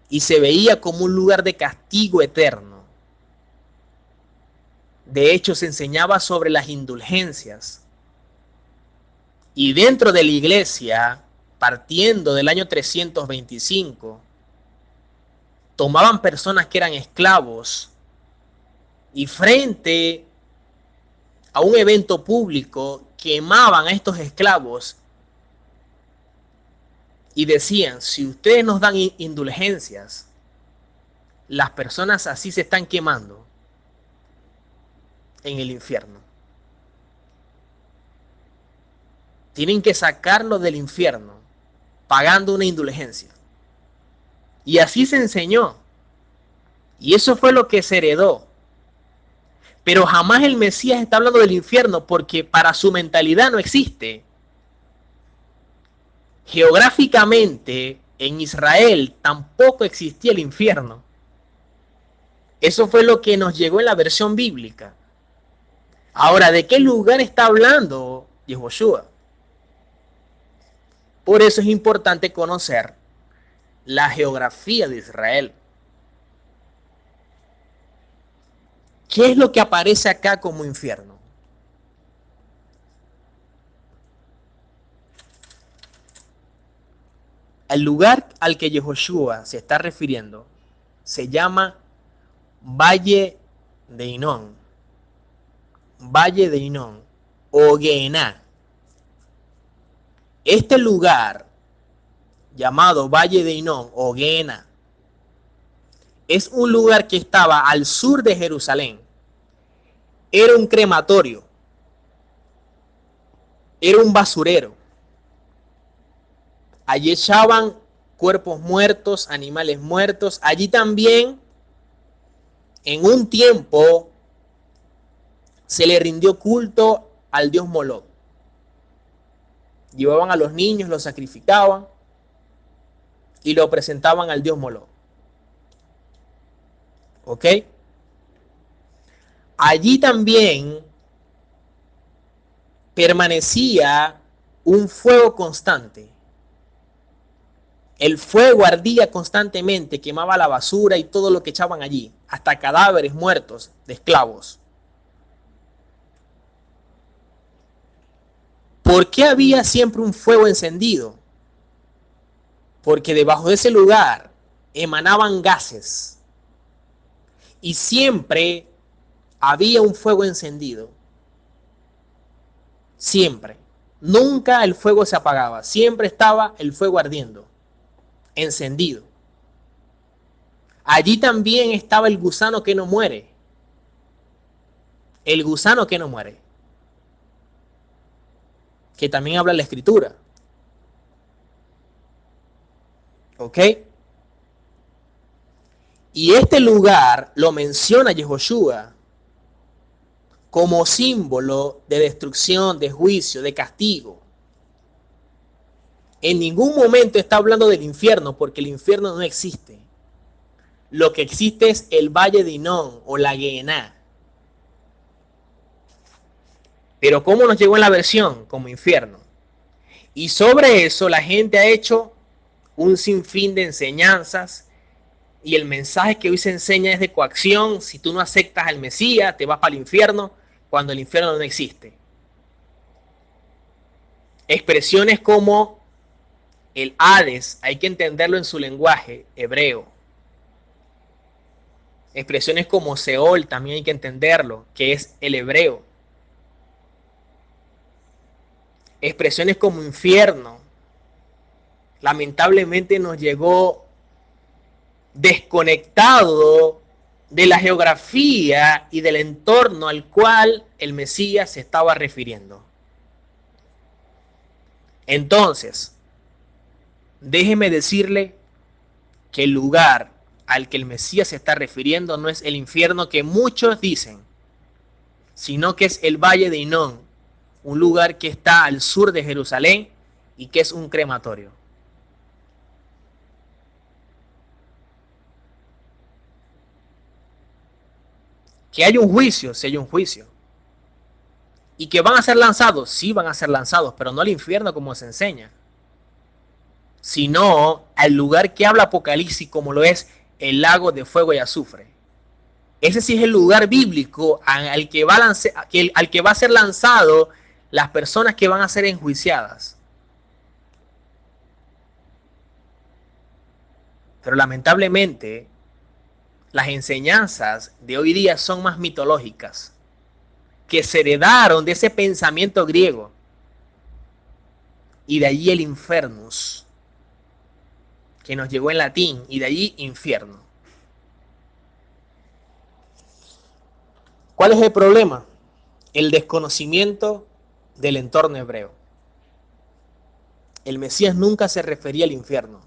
Y se veía como un lugar de castigo eterno. De hecho, se enseñaba sobre las indulgencias. Y dentro de la iglesia, partiendo del año 325, tomaban personas que eran esclavos y frente a un evento público, quemaban a estos esclavos y decían, si ustedes nos dan indulgencias, las personas así se están quemando en el infierno. Tienen que sacarlo del infierno pagando una indulgencia. Y así se enseñó. Y eso fue lo que se heredó. Pero jamás el Mesías está hablando del infierno porque para su mentalidad no existe. Geográficamente, en Israel tampoco existía el infierno. Eso fue lo que nos llegó en la versión bíblica. Ahora, ¿de qué lugar está hablando Yehoshua? Por eso es importante conocer la geografía de Israel. ¿Qué es lo que aparece acá como infierno? El lugar al que Yehoshua se está refiriendo se llama Valle de Hinón. Valle de Hinón o Gehenna. Este lugar llamado Valle de Hinón o Gehenna es un lugar que estaba al sur de Jerusalén. Era un crematorio. Era un basurero. Allí echaban cuerpos muertos, animales muertos. Allí también, en un tiempo, se le rindió culto al dios Moloch. Llevaban a los niños, los sacrificaban y lo presentaban al dios Moloch. ¿Ok? Allí también permanecía un fuego constante. El fuego ardía constantemente, quemaba la basura y todo lo que echaban allí, hasta cadáveres muertos de esclavos. ¿Por qué había siempre un fuego encendido? Porque debajo de ese lugar emanaban gases y siempre había un fuego encendido. Siempre. Nunca el fuego se apagaba, siempre estaba el fuego ardiendo, encendido. Allí también estaba el gusano que no muere. El gusano que no muere. Que también habla la escritura. ¿Ok? Y este lugar lo menciona Yehoshua como símbolo de destrucción, de juicio, de castigo. En ningún momento está hablando del infierno, porque el infierno no existe. Lo que existe es el Valle de Hinón o la Gehenna. Pero ¿cómo nos llegó en la versión? Como infierno. Y sobre eso la gente ha hecho un sinfín de enseñanzas y el mensaje que hoy se enseña es de coacción. Si tú no aceptas al Mesías, te vas para el infierno, cuando el infierno no existe. Expresiones como el Hades, hay que entenderlo en su lenguaje hebreo. Expresiones como Seol también hay que entenderlo, que es el hebreo. Expresiones como infierno, lamentablemente nos llegó desconectado de la geografía y del entorno al cual el Mesías se estaba refiriendo. Entonces, déjeme decirle que el lugar al que el Mesías se está refiriendo no es el infierno que muchos dicen, sino que es el Valle de Hinón, un lugar que está al sur de Jerusalén y que es un crematorio. Que hay un juicio, sí hay un juicio. Y que van a ser lanzados, sí van a ser lanzados, pero no al infierno como se enseña, sino al lugar que habla Apocalipsis, como lo es el lago de fuego y azufre. Ese sí es el lugar bíblico al que va a ser lanzado las personas que van a ser enjuiciadas. Pero lamentablemente, las enseñanzas de hoy día son más mitológicas. que se heredaron de ese pensamiento griego. Y de allí el infernus, que nos llegó en latín, y de allí infierno. ¿Cuál es el problema? El desconocimiento del entorno hebreo. El Mesías nunca se refería al infierno.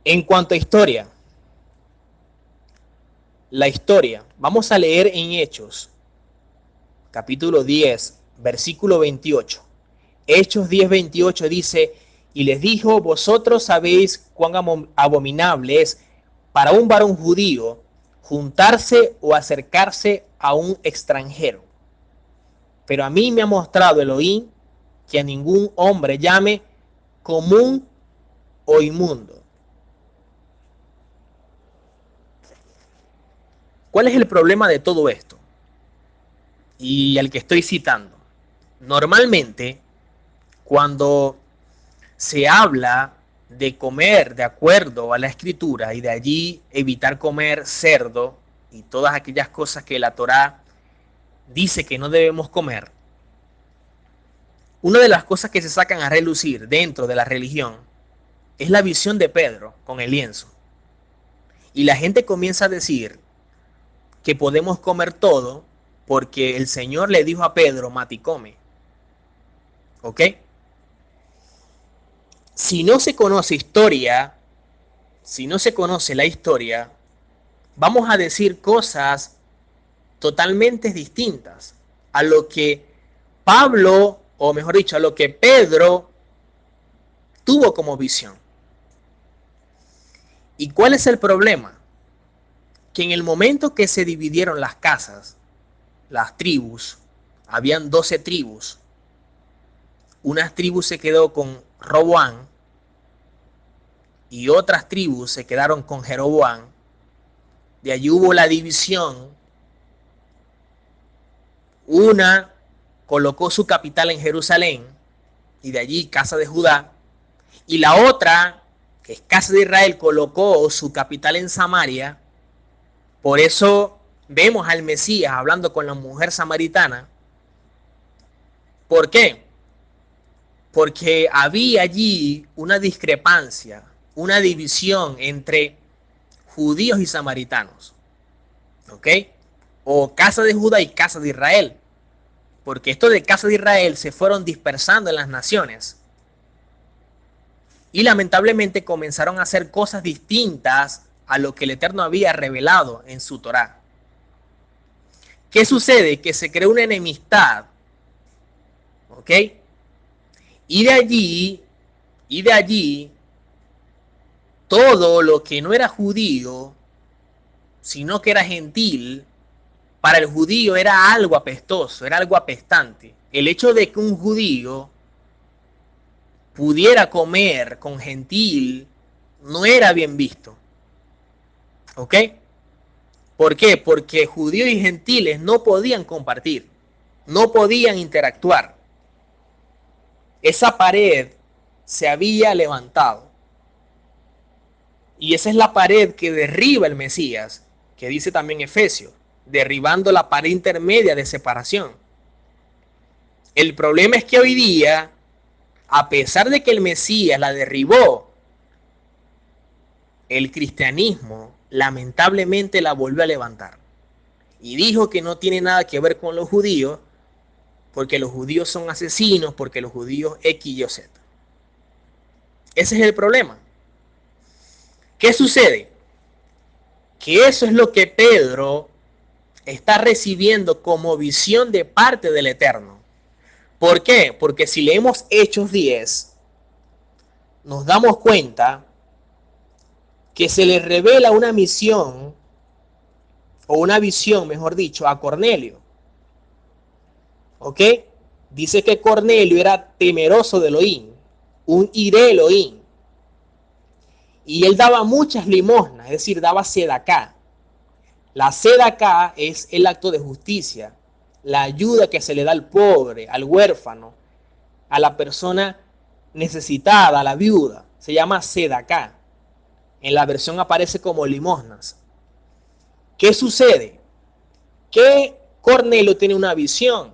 En cuanto a historia, la historia, vamos a leer en Hechos, capítulo 10, versículo 28. Hechos 10, 28 dice, y les dijo, vosotros sabéis cuán abominable es para un varón judío juntarse o acercarse a un extranjero. Pero a mí me ha mostrado Elohim que a ningún hombre llame común o inmundo. ¿Cuál es el problema de todo esto? Y al que estoy citando. Normalmente, cuando se habla de comer de acuerdo a la escritura y de allí evitar comer cerdo y todas aquellas cosas que la Torá dice que no debemos comer, una de las cosas que se sacan a relucir dentro de la religión es la visión de Pedro con el lienzo. Y la gente comienza a decir que podemos comer todo porque el Señor le dijo a Pedro, mate y come. ¿Ok? Si no se conoce historia, si no se conoce la historia, vamos a decir cosas totalmente distintas a lo que Pablo, o mejor dicho, a lo que Pedro tuvo como visión. ¿Y cuál es el problema? Que en el momento que se dividieron las casas, las tribus, habían 12 tribus. Una tribu se quedó con Roboam y otras tribus se quedaron con Jeroboam. De allí hubo la división. Una colocó su capital en Jerusalén y de allí casa de Judá. Y la otra, que es casa de Israel, colocó su capital en Samaria. Por eso vemos al Mesías hablando con la mujer samaritana. ¿Por qué? Porque había allí una discrepancia, una división entre judíos y samaritanos. ¿Ok? O casa de Judá y casa de Israel. Porque esto de casa de Israel se fueron dispersando en las naciones. Y lamentablemente comenzaron a hacer cosas distintas a lo que el Eterno había revelado en su Torá. ¿Qué sucede? Que se creó una enemistad. ¿Ok? Y de allí, todo lo que no era judío, sino que era gentil, para el judío era algo apestoso, era algo apestante. El hecho de que un judío pudiera comer con gentil no era bien visto. ¿Ok? ¿Por qué? Porque judíos y gentiles no podían compartir, no podían interactuar. Esa pared se había levantado. Y esa es la pared que derriba el Mesías, que dice también Efesios, derribando la pared intermedia de separación. El problema es que hoy día, a pesar de que el Mesías la derribó, el cristianismo lamentablemente la volvió a levantar. Y dijo que no tiene nada que ver con los judíos, porque los judíos son asesinos, porque los judíos X, Y o Z. Ese es el problema. ¿Qué sucede? Que eso es lo que Pedro está recibiendo como visión de parte del Eterno. ¿Por qué? Porque si leemos Hechos 10, nos damos cuenta que se le revela una misión, o una visión, mejor dicho, a Cornelio. ¿Ok? Dice que Cornelio era temeroso de Elohim, un iré Elohim. Y él daba muchas limosnas, es decir, daba sedacá. La sedacá es el acto de justicia, la ayuda que se le da al pobre, al huérfano, a la persona necesitada, a la viuda. Se llama sedacá. En la versión aparece como limosnas. ¿Qué sucede? Que Cornelio tiene una visión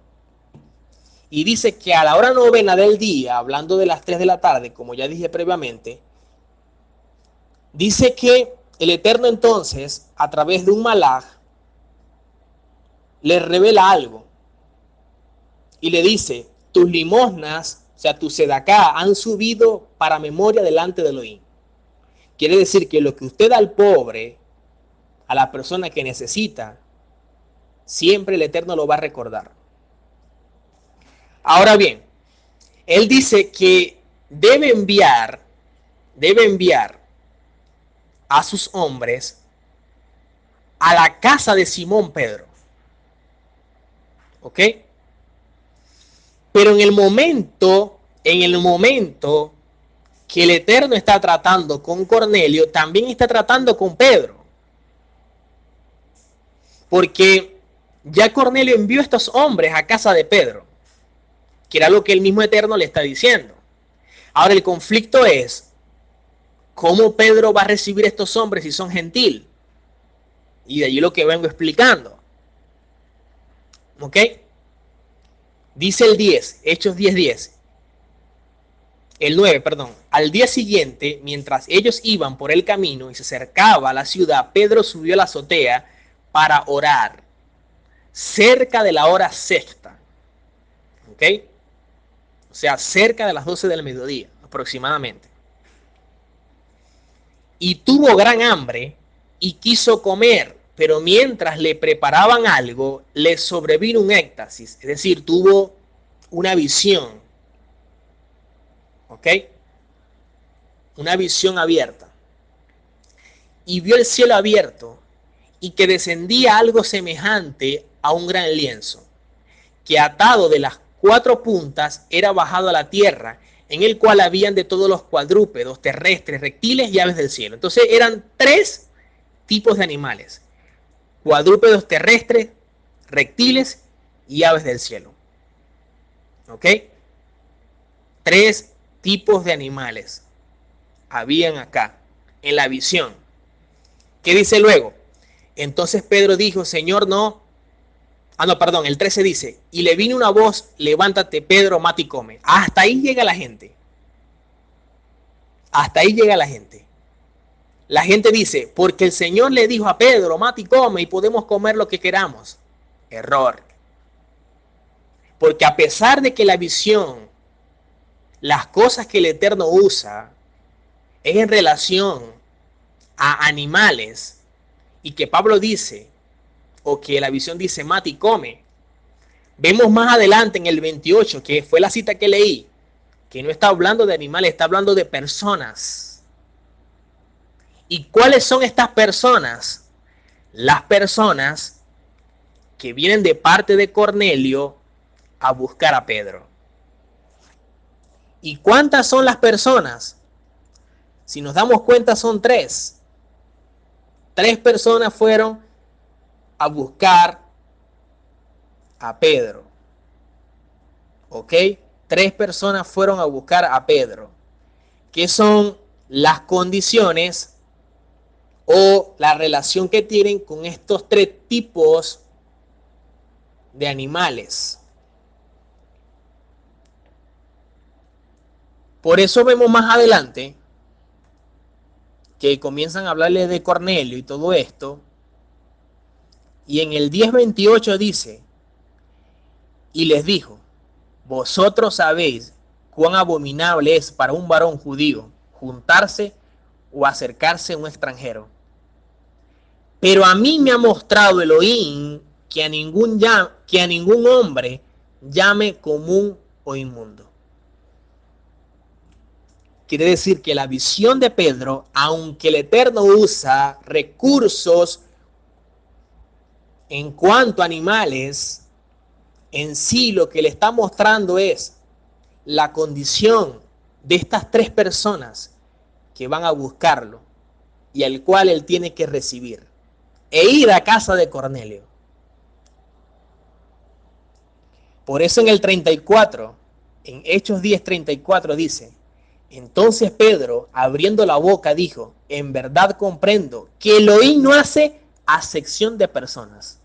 y dice que a la hora novena del día, hablando de las 3 de la tarde, como ya dije previamente, dice que el Eterno entonces, a través de un malaj, le revela algo y le dice: tus limosnas, o sea, tu sedacá, han subido para memoria delante de Elohim. Quiere decir que lo que usted da al pobre, a la persona que necesita, siempre el Eterno lo va a recordar. Ahora bien, él dice que debe enviar a sus hombres a la casa de Simón Pedro. ¿Ok? Pero en el momento que el Eterno está tratando con Cornelio, también está tratando con Pedro. Porque ya Cornelio envió a estos hombres a casa de Pedro, que era lo que el mismo Eterno le está diciendo. Ahora el conflicto es, ¿cómo Pedro va a recibir a estos hombres si son gentil? Y de allí lo que vengo explicando. ¿Ok? Dice el 10, Hechos 10:10. El 9, perdón. Al día siguiente, mientras ellos iban por el camino y se acercaba a la ciudad, Pedro subió a la azotea para orar, cerca de la hora sexta. ¿Ok? O sea, cerca de las 12 del mediodía, aproximadamente. Y tuvo gran hambre y quiso comer, pero mientras le preparaban algo, le sobrevino un éxtasis, es decir, tuvo una visión. ¿Ok? Una visión abierta. Y vio el cielo abierto y que descendía algo semejante a un gran lienzo, que atado de las 4 puntas era bajado a la tierra, en el cual habían de todos los cuadrúpedos, terrestres, reptiles y aves del cielo. Entonces eran 3 tipos de animales: cuadrúpedos terrestres, reptiles y aves del cielo. ¿Ok? 3 tipos de animales habían acá en la visión. ¿Qué dice luego? Entonces Pedro dijo: Señor, no. No, perdón, el 13 dice: y le vino una voz: levántate, Pedro, mata y come. Hasta ahí llega la gente. Hasta ahí llega la gente. La gente dice: porque el Señor le dijo a Pedro, mata y come, y podemos comer lo que queramos. Error. Porque a pesar de que la visión, las cosas que el Eterno usa, es en relación a animales, y que Pablo dice, o que la visión dice mata y come, vemos más adelante en el 28, que fue la cita que leí, que no está hablando de animales, está hablando de personas. ¿Y cuáles son estas personas? Las personas que vienen de parte de Cornelio a buscar a Pedro. ¿Y cuántas son las personas? Si nos damos cuenta, son 3. 3 personas fueron a buscar a Pedro. ¿Ok? 3 personas fueron a buscar a Pedro. ¿Qué son las condiciones o la relación que tienen con estos 3 tipos de animales? Por eso vemos más adelante que comienzan a hablarle de Cornelio y todo esto. Y en el 10:28 dice: y les dijo: vosotros sabéis cuán abominable es para un varón judío juntarse o acercarse a un extranjero. Pero a mí me ha mostrado Elohim que a ningún hombre llame común o inmundo. Quiere decir que la visión de Pedro, aunque el Eterno usa recursos en cuanto a animales, en sí lo que le está mostrando es la condición de estas 3 personas que van a buscarlo y al cual él tiene que recibir e ir a casa de Cornelio. Por eso en el 34, en Hechos 10:34 dice: entonces Pedro, abriendo la boca, dijo: en verdad comprendo que Elohim no hace acepción de personas.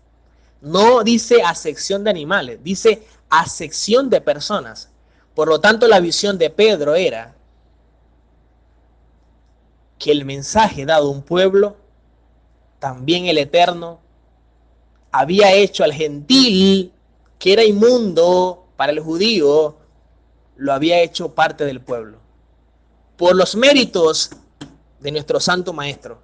No dice acepción de animales, dice acepción de personas. Por lo tanto, la visión de Pedro era que el mensaje dado a un pueblo, también el Eterno, había hecho al gentil, que era inmundo para el judío, lo había hecho parte del pueblo. Por los méritos de nuestro Santo Maestro.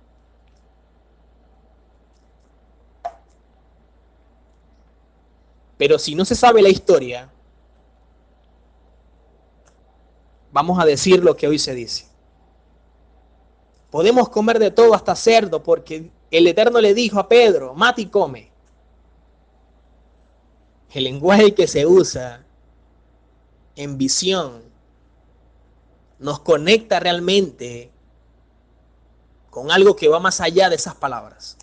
Pero si no se sabe la historia, vamos a decir lo que hoy se dice. Podemos comer de todo hasta cerdo porque el Eterno le dijo a Pedro, mata y come. El lenguaje que se usa en visión nos conecta realmente con algo que va más allá de esas palabras.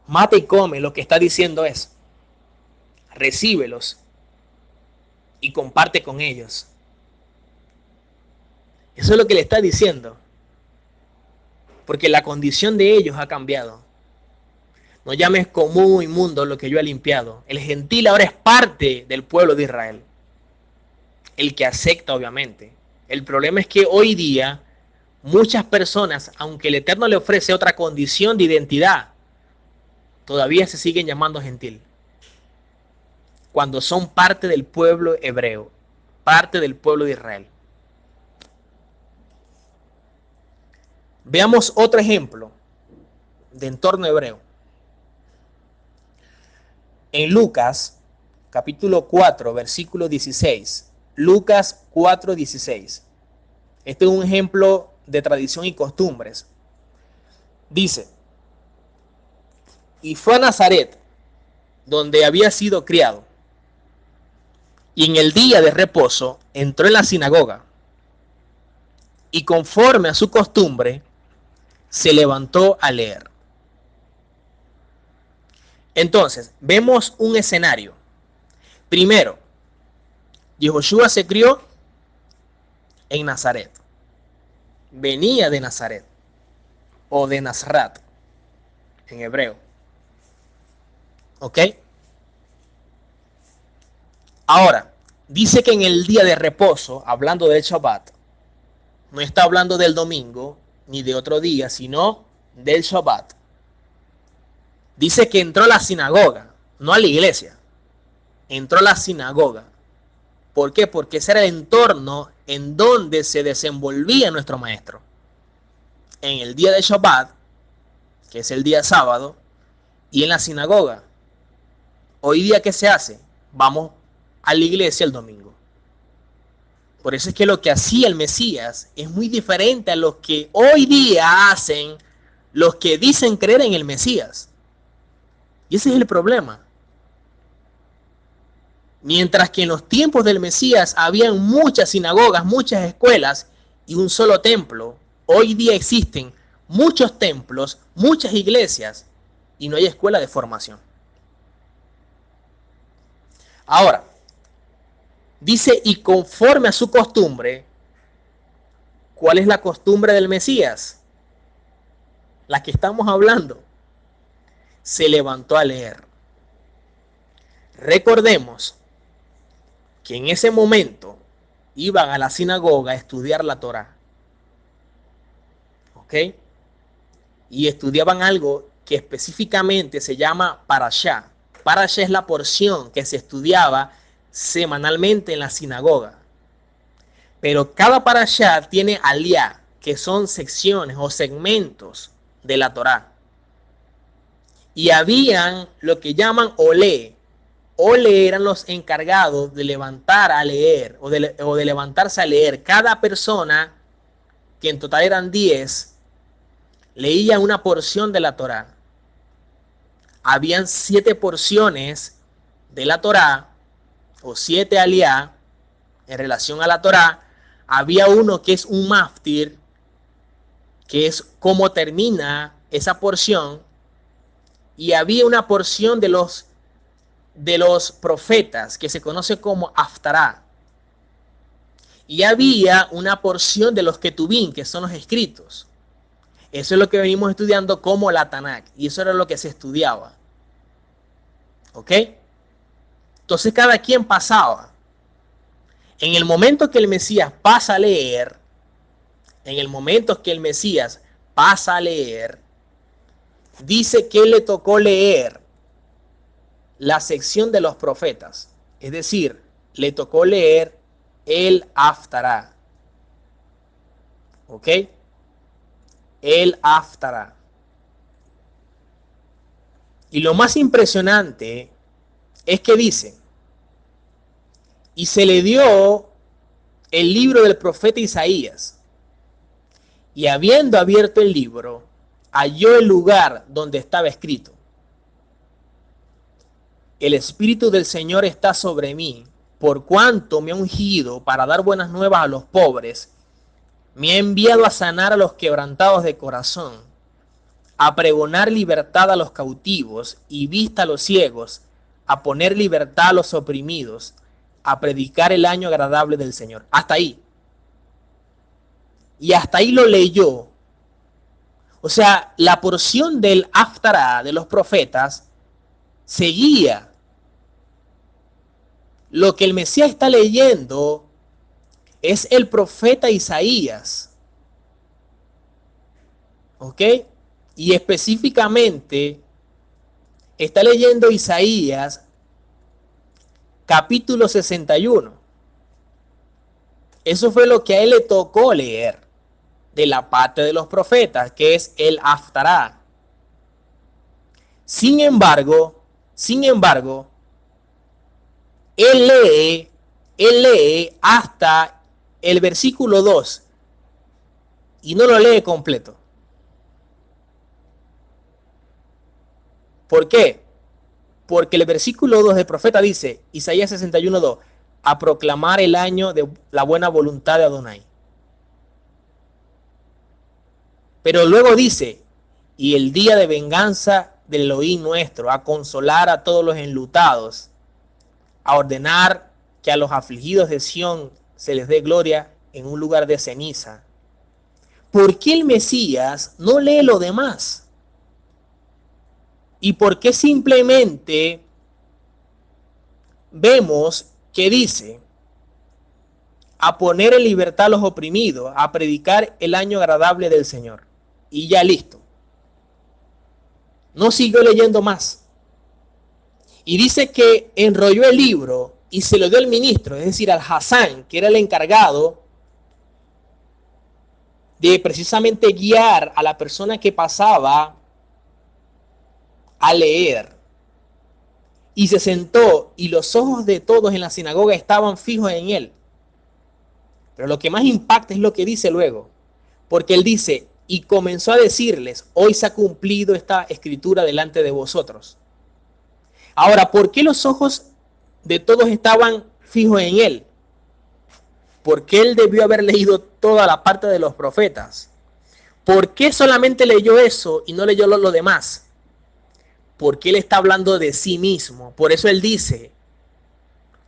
Mata y come, lo que está diciendo es, recíbelos y comparte con ellos. Eso es lo que le está diciendo. Porque la condición de ellos ha cambiado. No llames común o inmundo lo que yo he limpiado. El gentil ahora es parte del pueblo de Israel. El que acepta, obviamente. El problema es que hoy día muchas personas, aunque el Eterno le ofrece otra condición de identidad, todavía se siguen llamando gentil. Cuando son parte del pueblo hebreo, parte del pueblo de Israel. Veamos otro ejemplo de entorno hebreo. En Lucas, capítulo 4, versículo 16. Lucas 4, 16. Este es un ejemplo de tradición y costumbres. Dice, y fue a Nazaret, donde había sido criado, y en el día de reposo entró en la sinagoga, y conforme a su costumbre, se levantó a leer. Entonces, vemos un escenario. Primero, Yehoshua se crió en Nazaret. Venía de Nazaret, o de Nazrat, en hebreo. ¿Ok? Ahora, dice que en el día de reposo, hablando del Shabbat, no está hablando del domingo, ni de otro día, sino del Shabbat. Dice que entró a la sinagoga, no a la iglesia. Entró a la sinagoga. ¿Por qué? Porque ese era el entorno en donde se desenvolvía nuestro maestro. En el día de Shabbat, que es el día sábado, y en la sinagoga. Hoy día, ¿qué se hace? Vamos a la iglesia el domingo. Por eso es que lo que hacía el Mesías es muy diferente a lo que hoy día hacen los que dicen creer en el Mesías. Y ese es el problema. Mientras que en los tiempos del Mesías habían muchas sinagogas, muchas escuelas y un solo templo, hoy día existen muchos templos, muchas iglesias y no hay escuela de formación. Ahora, dice, y conforme a su costumbre, ¿cuál es la costumbre del Mesías? La que estamos hablando. Se levantó a leer. Recordemos que en ese momento iban a la sinagoga a estudiar la Torá. ¿Ok? Y estudiaban algo que específicamente se llama Parashá. Parashá es la porción que se estudiaba semanalmente en la sinagoga. Pero cada Parashá tiene aliyá, que son secciones o segmentos de la Torá. Y habían lo que llaman olé. Olé eran los encargados de levantar a leer o de levantarse a leer. Cada persona, que en total eran 10, leía una porción de la Torá. Habían 7 porciones de la Torá o 7 aliyá en relación a la Torá. Había uno que es un maftir, que es cómo termina esa porción. Y había una porción de los profetas que se conoce como Haftará. Y había una porción de los Ketubín, que son los escritos. Eso es lo que venimos estudiando como la Tanakh. Y eso era lo que se estudiaba. ¿Ok? Entonces cada quien pasaba. En el momento que el Mesías pasa a leer, en el momento que el Mesías pasa a leer, dice que le tocó leer la sección de los profetas. Es decir, le tocó leer el Haftará. ¿Ok? El Haftará. Y lo más impresionante es que dice, y se le dio el libro del profeta Isaías, y habiendo abierto el libro, halló el lugar donde estaba escrito: el Espíritu del Señor está sobre mí, por cuanto me ha ungido para dar buenas nuevas a los pobres, me ha enviado a sanar a los quebrantados de corazón, a pregonar libertad a los cautivos y vista a los ciegos, a poner libertad a los oprimidos, a predicar el año agradable del Señor. Hasta ahí. Y hasta ahí lo leyó. O sea, la porción del Haftará de los profetas seguía lo que el Mesías está leyendo. Es el profeta Isaías. ¿Ok? Y específicamente está leyendo Isaías capítulo 61. Eso fue lo que a él le tocó leer de la parte de los profetas, que es el Haftará. Sin embargo, él lee hasta el versículo 2 y no lo lee completo. ¿Por qué? Porque el versículo 2 del profeta dice, Isaías 61:2, a proclamar el año de la buena voluntad de Adonai. Pero luego dice, y el día de venganza del Elohim nuestro, a consolar a todos los enlutados, a ordenar que a los afligidos de Sión se les dé gloria en un lugar de ceniza. ¿Por qué el Mesías no lee lo demás? ¿Y por qué simplemente vemos que dice a poner en libertad a los oprimidos, a predicar el año agradable del Señor? Y ya listo. No siguió leyendo más. Y dice que enrolló el libro y se lo dio al ministro, es decir, al Hasán, que era el encargado de precisamente guiar a la persona que pasaba a leer. Y se sentó y los ojos de todos en la sinagoga estaban fijos en él. Pero lo que más impacta es lo que dice luego. Porque él dice, y comenzó a decirles, hoy se ha cumplido esta escritura delante de vosotros. Ahora, ¿por qué los ojos de todos estaban fijos en él? Porque él debió haber leído toda la parte de los profetas. ¿Por qué solamente leyó eso y no leyó lo demás? Porque él está hablando de sí mismo. Por eso él dice,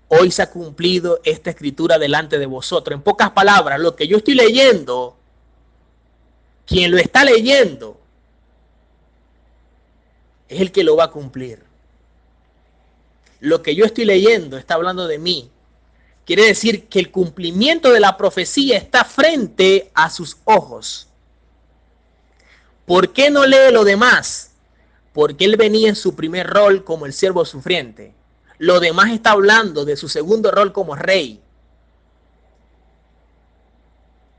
hoy se ha cumplido esta escritura delante de vosotros. En pocas palabras, lo que yo estoy leyendo, quien lo está leyendo, es el que lo va a cumplir. Lo que yo estoy leyendo está hablando de mí. Quiere decir que el cumplimiento de la profecía está frente a sus ojos. ¿Por qué no lee lo demás? Porque él venía en su primer rol como el siervo sufriente. Lo demás está hablando de su segundo rol como rey.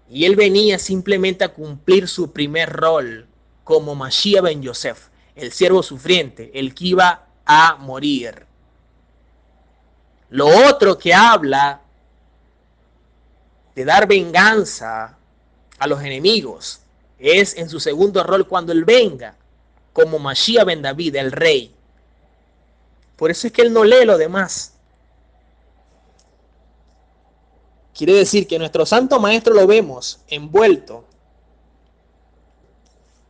Y él venía simplemente a cumplir su primer rol como Mashiach ben Yosef, el siervo sufriente, el que iba a morir. Lo otro que habla de dar venganza a los enemigos es en su segundo rol cuando él venga como Mashiach ben David, el rey. Por eso es que él no lee lo demás. Quiere decir que nuestro santo maestro lo vemos envuelto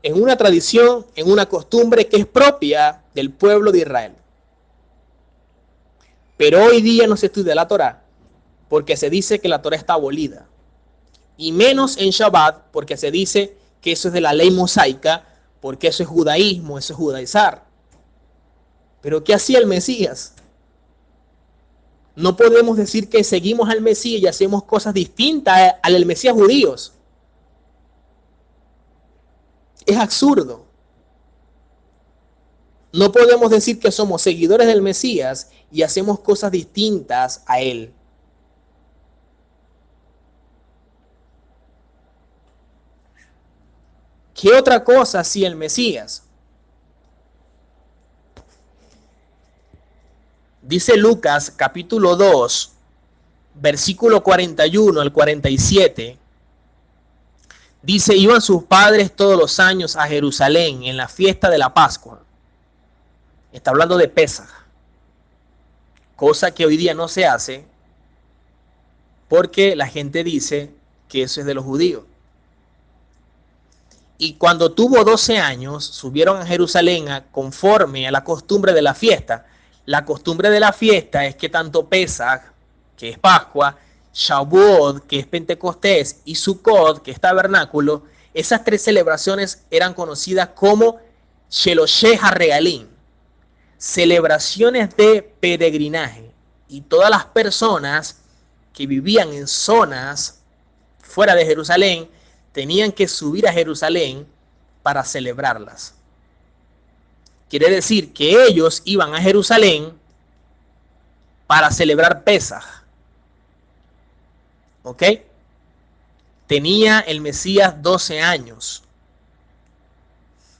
en una tradición, en una costumbre que es propia del pueblo de Israel. Pero hoy día no se estudia la Torá porque se dice que la Torá está abolida. Y menos en Shabbat porque se dice que eso es de la ley mosaica, porque eso es judaísmo, eso es judaizar. Pero ¿qué hacía el Mesías? No podemos decir que seguimos al Mesías y hacemos cosas distintas al Mesías judíos. Es absurdo. No podemos decir que somos seguidores del Mesías y hacemos cosas distintas a él. ¿Qué otra cosa hacía el Mesías? Dice Lucas capítulo 2, versículo 41 al 47. Dice, iban sus padres todos los años a Jerusalén en la fiesta de la Pascua. Está hablando de Pesaj. Cosa que hoy día no se hace porque la gente dice que eso es de los judíos. Y cuando tuvo 12 años, subieron a Jerusalén conforme a la costumbre de la fiesta. La costumbre de la fiesta es que tanto Pesaj, que es Pascua, Shavuot, que es Pentecostés, y Sukkot, que es tabernáculo, esas tres celebraciones eran conocidas como Shelosheh HaRegalim, celebraciones de peregrinaje. Y todas las personas que vivían en zonas fuera de Jerusalén tenían que subir a Jerusalén para celebrarlas. Quiere decir que ellos iban a Jerusalén para celebrar Pesaj. ¿Ok? Tenía el Mesías 12 años.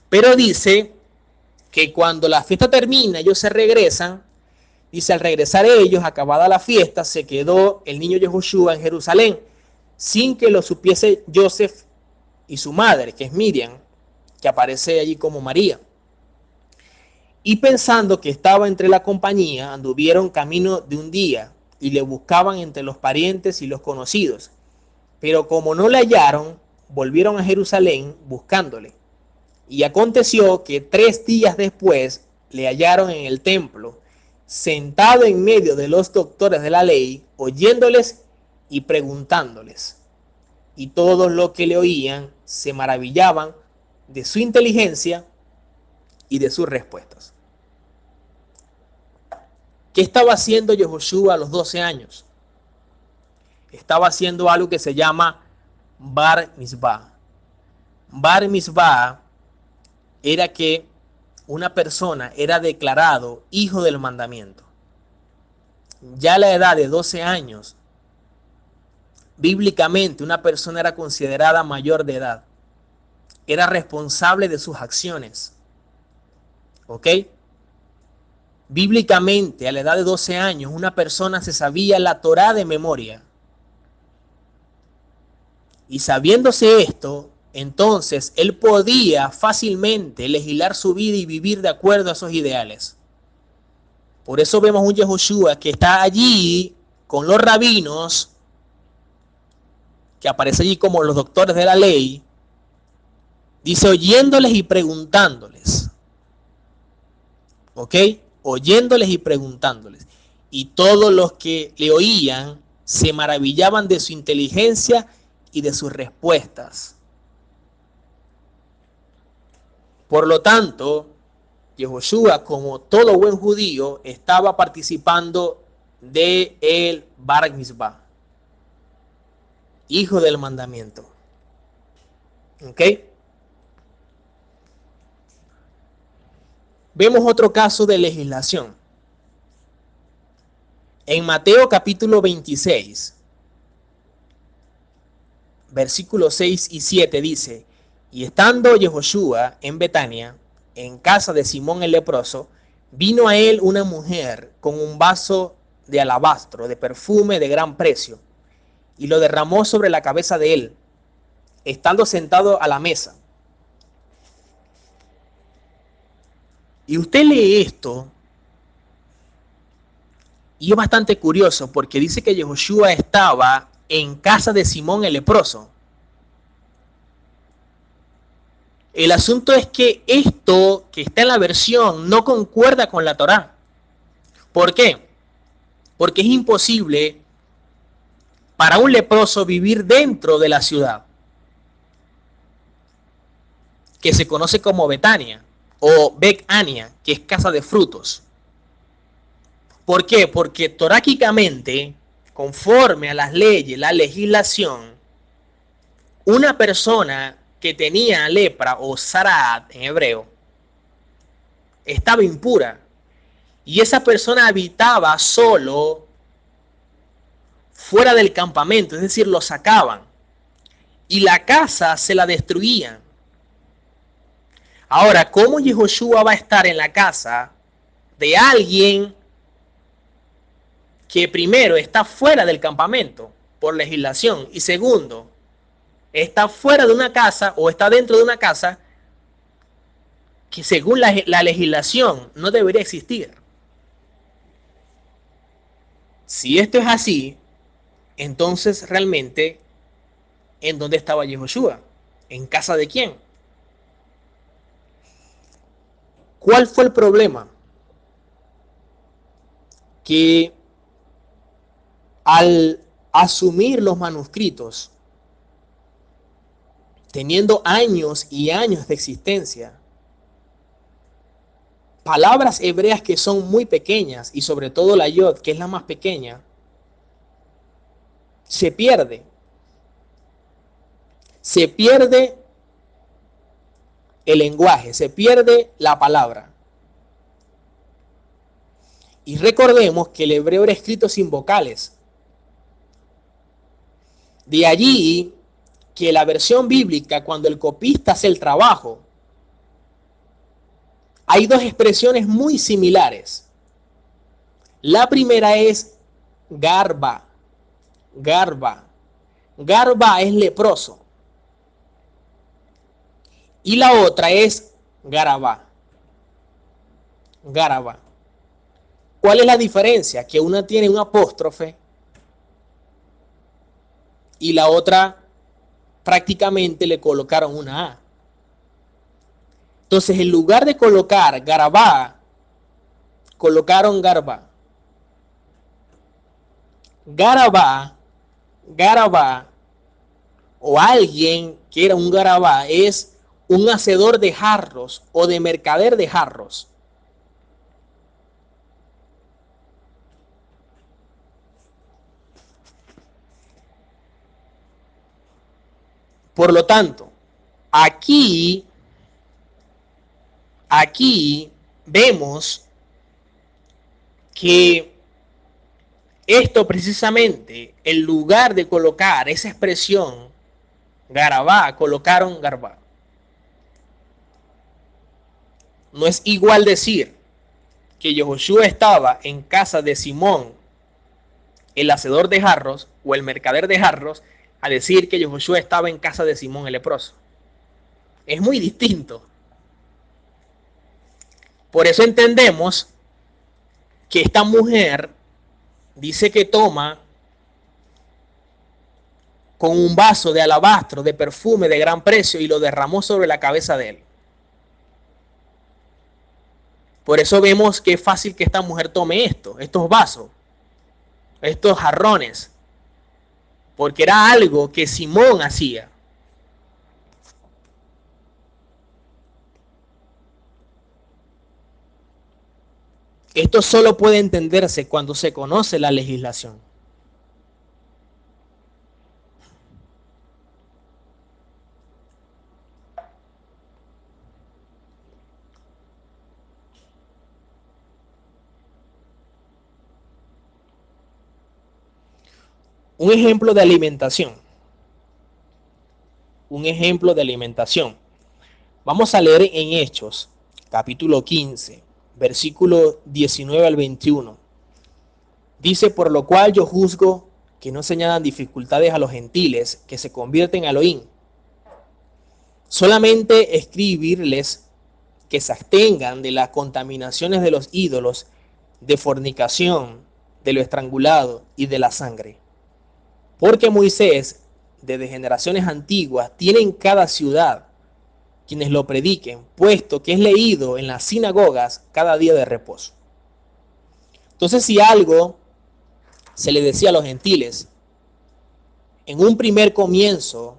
Pero dice que cuando la fiesta termina, ellos se regresan. Dice, al regresar ellos, acabada la fiesta, se quedó el niño Yehoshua en Jerusalén, sin que lo supiese Joseph y su madre, que es Miriam, que aparece allí como María. Y pensando que estaba entre la compañía, anduvieron camino de un día y le buscaban entre los parientes y los conocidos. Pero como no le hallaron, volvieron a Jerusalén buscándole. Y aconteció que 3 días después le hallaron en el templo, sentado en medio de los doctores de la ley, oyéndoles y preguntándoles. Y todos los que le oían se maravillaban de su inteligencia y de sus respuestas. ¿Qué estaba haciendo Yehoshua a los 12 años? Estaba haciendo algo que se llama Bar Mitzvah. Bar Mitzvah era que una persona era declarado hijo del mandamiento. Ya a la edad de 12 años, bíblicamente una persona era considerada mayor de edad. Era responsable de sus acciones. ¿Ok? Bíblicamente, a la edad de 12 años, una persona se sabía la Torá de memoria. Y sabiéndose esto, entonces él podía fácilmente legislar su vida y vivir de acuerdo a esos ideales. Por eso vemos un Yehoshua que está allí con los rabinos, que aparece allí como los doctores de la ley, dice oyéndoles y preguntándoles. ¿Ok? Oyéndoles y preguntándoles. Y todos los que le oían se maravillaban de su inteligencia y de sus respuestas. Por lo tanto, Yehoshua, como todo buen judío, estaba participando de el Bar Mitzvah, hijo del mandamiento. ¿Ok? Vemos otro caso de legislación. En Mateo capítulo 26, versículos 6 y 7 dice, y estando Yehoshua en Betania, en casa de Simón el leproso, vino a él una mujer con un vaso de alabastro, de perfume de gran precio, y lo derramó sobre la cabeza de él, estando sentado a la mesa. Y usted lee esto, y es bastante curioso, porque dice que Yehoshua estaba en casa de Simón el leproso. El asunto es que esto que está en la versión no concuerda con la Torá. ¿Por qué? Porque es imposible para un leproso vivir dentro de la ciudad. que se conoce como Betania o Bet-Ania, que es casa de frutos. ¿Por qué? Porque toráquicamente, conforme a las leyes, la legislación, una persona que tenía lepra o zaraat en hebreo estaba impura y esa persona habitaba solo fuera del campamento, es decir, lo sacaban y la casa se la destruían. Ahora, ¿cómo Yehoshua va a estar en la casa de alguien que primero está fuera del campamento por legislación y segundo está fuera de una casa o está dentro de una casa que según la legislación no debería existir? Si esto es así, entonces realmente, ¿en dónde estaba Yehoshua? ¿En casa de quién? ¿Cuál fue el problema? Que al asumir los manuscritos, teniendo años y años de existencia, palabras hebreas que son muy pequeñas y sobre todo la yod, que es la más pequeña, se pierde. Se pierde el lenguaje, se pierde la palabra. Y recordemos que el hebreo era escrito sin vocales. De allí que la versión bíblica, cuando el copista hace el trabajo, hay dos expresiones muy similares. La primera es garba. Garba. Garba es leproso. Y la otra es garabá. Garabá. ¿Cuál es la diferencia? Que una tiene un apóstrofe y la otra prácticamente le colocaron una A. Entonces, en lugar de colocar garabá, colocaron garba. Garabá, garabá, o alguien que era un garabá, es un hacedor de jarros o de mercader de jarros. Por lo tanto, aquí vemos que esto precisamente, en lugar de colocar esa expresión garabá, colocaron garbá. No es igual decir que Yehoshua estaba en casa de Simón, el hacedor de jarros o el mercader de jarros, a decir que Yehoshua estaba en casa de Simón el leproso. Es muy distinto. Por eso entendemos que esta mujer dice que toma con un vaso de alabastro de perfume de gran precio y lo derramó sobre la cabeza de él. Por eso vemos que es fácil que esta mujer tome estos vasos, estos jarrones, porque era algo que Simón hacía. Esto solo puede entenderse cuando se conoce la legislación. Un ejemplo de alimentación. Un ejemplo de alimentación. Vamos a leer en Hechos, capítulo 15, versículo 19 al 21. Dice, por lo cual yo juzgo que no se añadan dificultades a los gentiles que se convierten a Elohim. Solamente escribirles que se abstengan de las contaminaciones de los ídolos, de fornicación, de lo estrangulado y de la sangre. Porque Moisés, desde generaciones antiguas, tiene en cada ciudad quienes lo prediquen, puesto que es leído en las sinagogas cada día de reposo. Entonces, si algo se le decía a los gentiles, en un primer comienzo,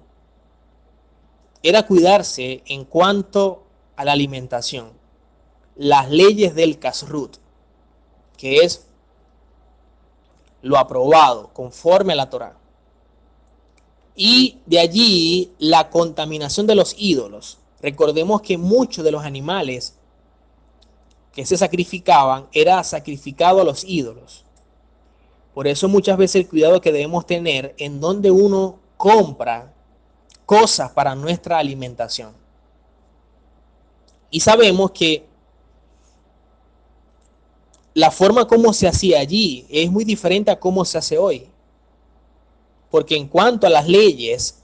era cuidarse en cuanto a la alimentación. Las leyes del Kashrut, que es lo aprobado conforme a la Torá. Y de allí la contaminación de los ídolos. Recordemos que muchos de los animales que se sacrificaban era sacrificado a los ídolos. Por eso muchas veces el cuidado que debemos tener en donde uno compra cosas para nuestra alimentación. Y sabemos que la forma como se hacía allí es muy diferente a cómo se hace hoy. Porque en cuanto a las leyes,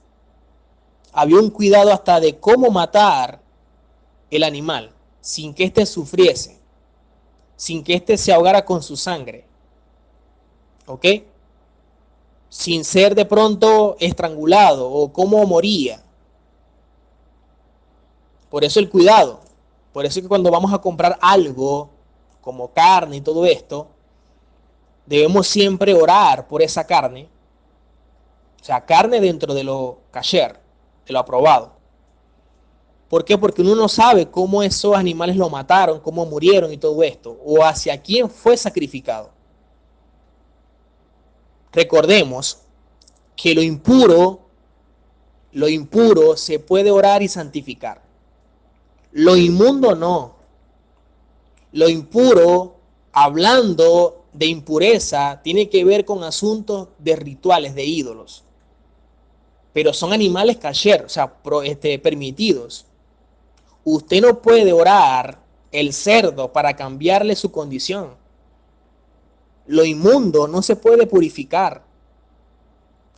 había un cuidado hasta de cómo matar el animal sin que éste sufriese, sin que éste se ahogara con su sangre. ¿Ok? Sin ser de pronto estrangulado o cómo moría. Por eso el cuidado. Por eso es que cuando vamos a comprar algo como carne y todo esto, debemos siempre orar por esa carne. O sea, carne dentro de lo kasher, de lo aprobado. ¿Por qué? Porque uno no sabe cómo esos animales lo mataron, cómo murieron y todo esto, o hacia quién fue sacrificado. Recordemos que lo impuro se puede orar y santificar. Lo inmundo no. Lo impuro, hablando de impureza, tiene que ver con asuntos de rituales, de ídolos. Pero son animales kasher, o sea, permitidos. Usted no puede orar el cerdo para cambiarle su condición. Lo inmundo no se puede purificar.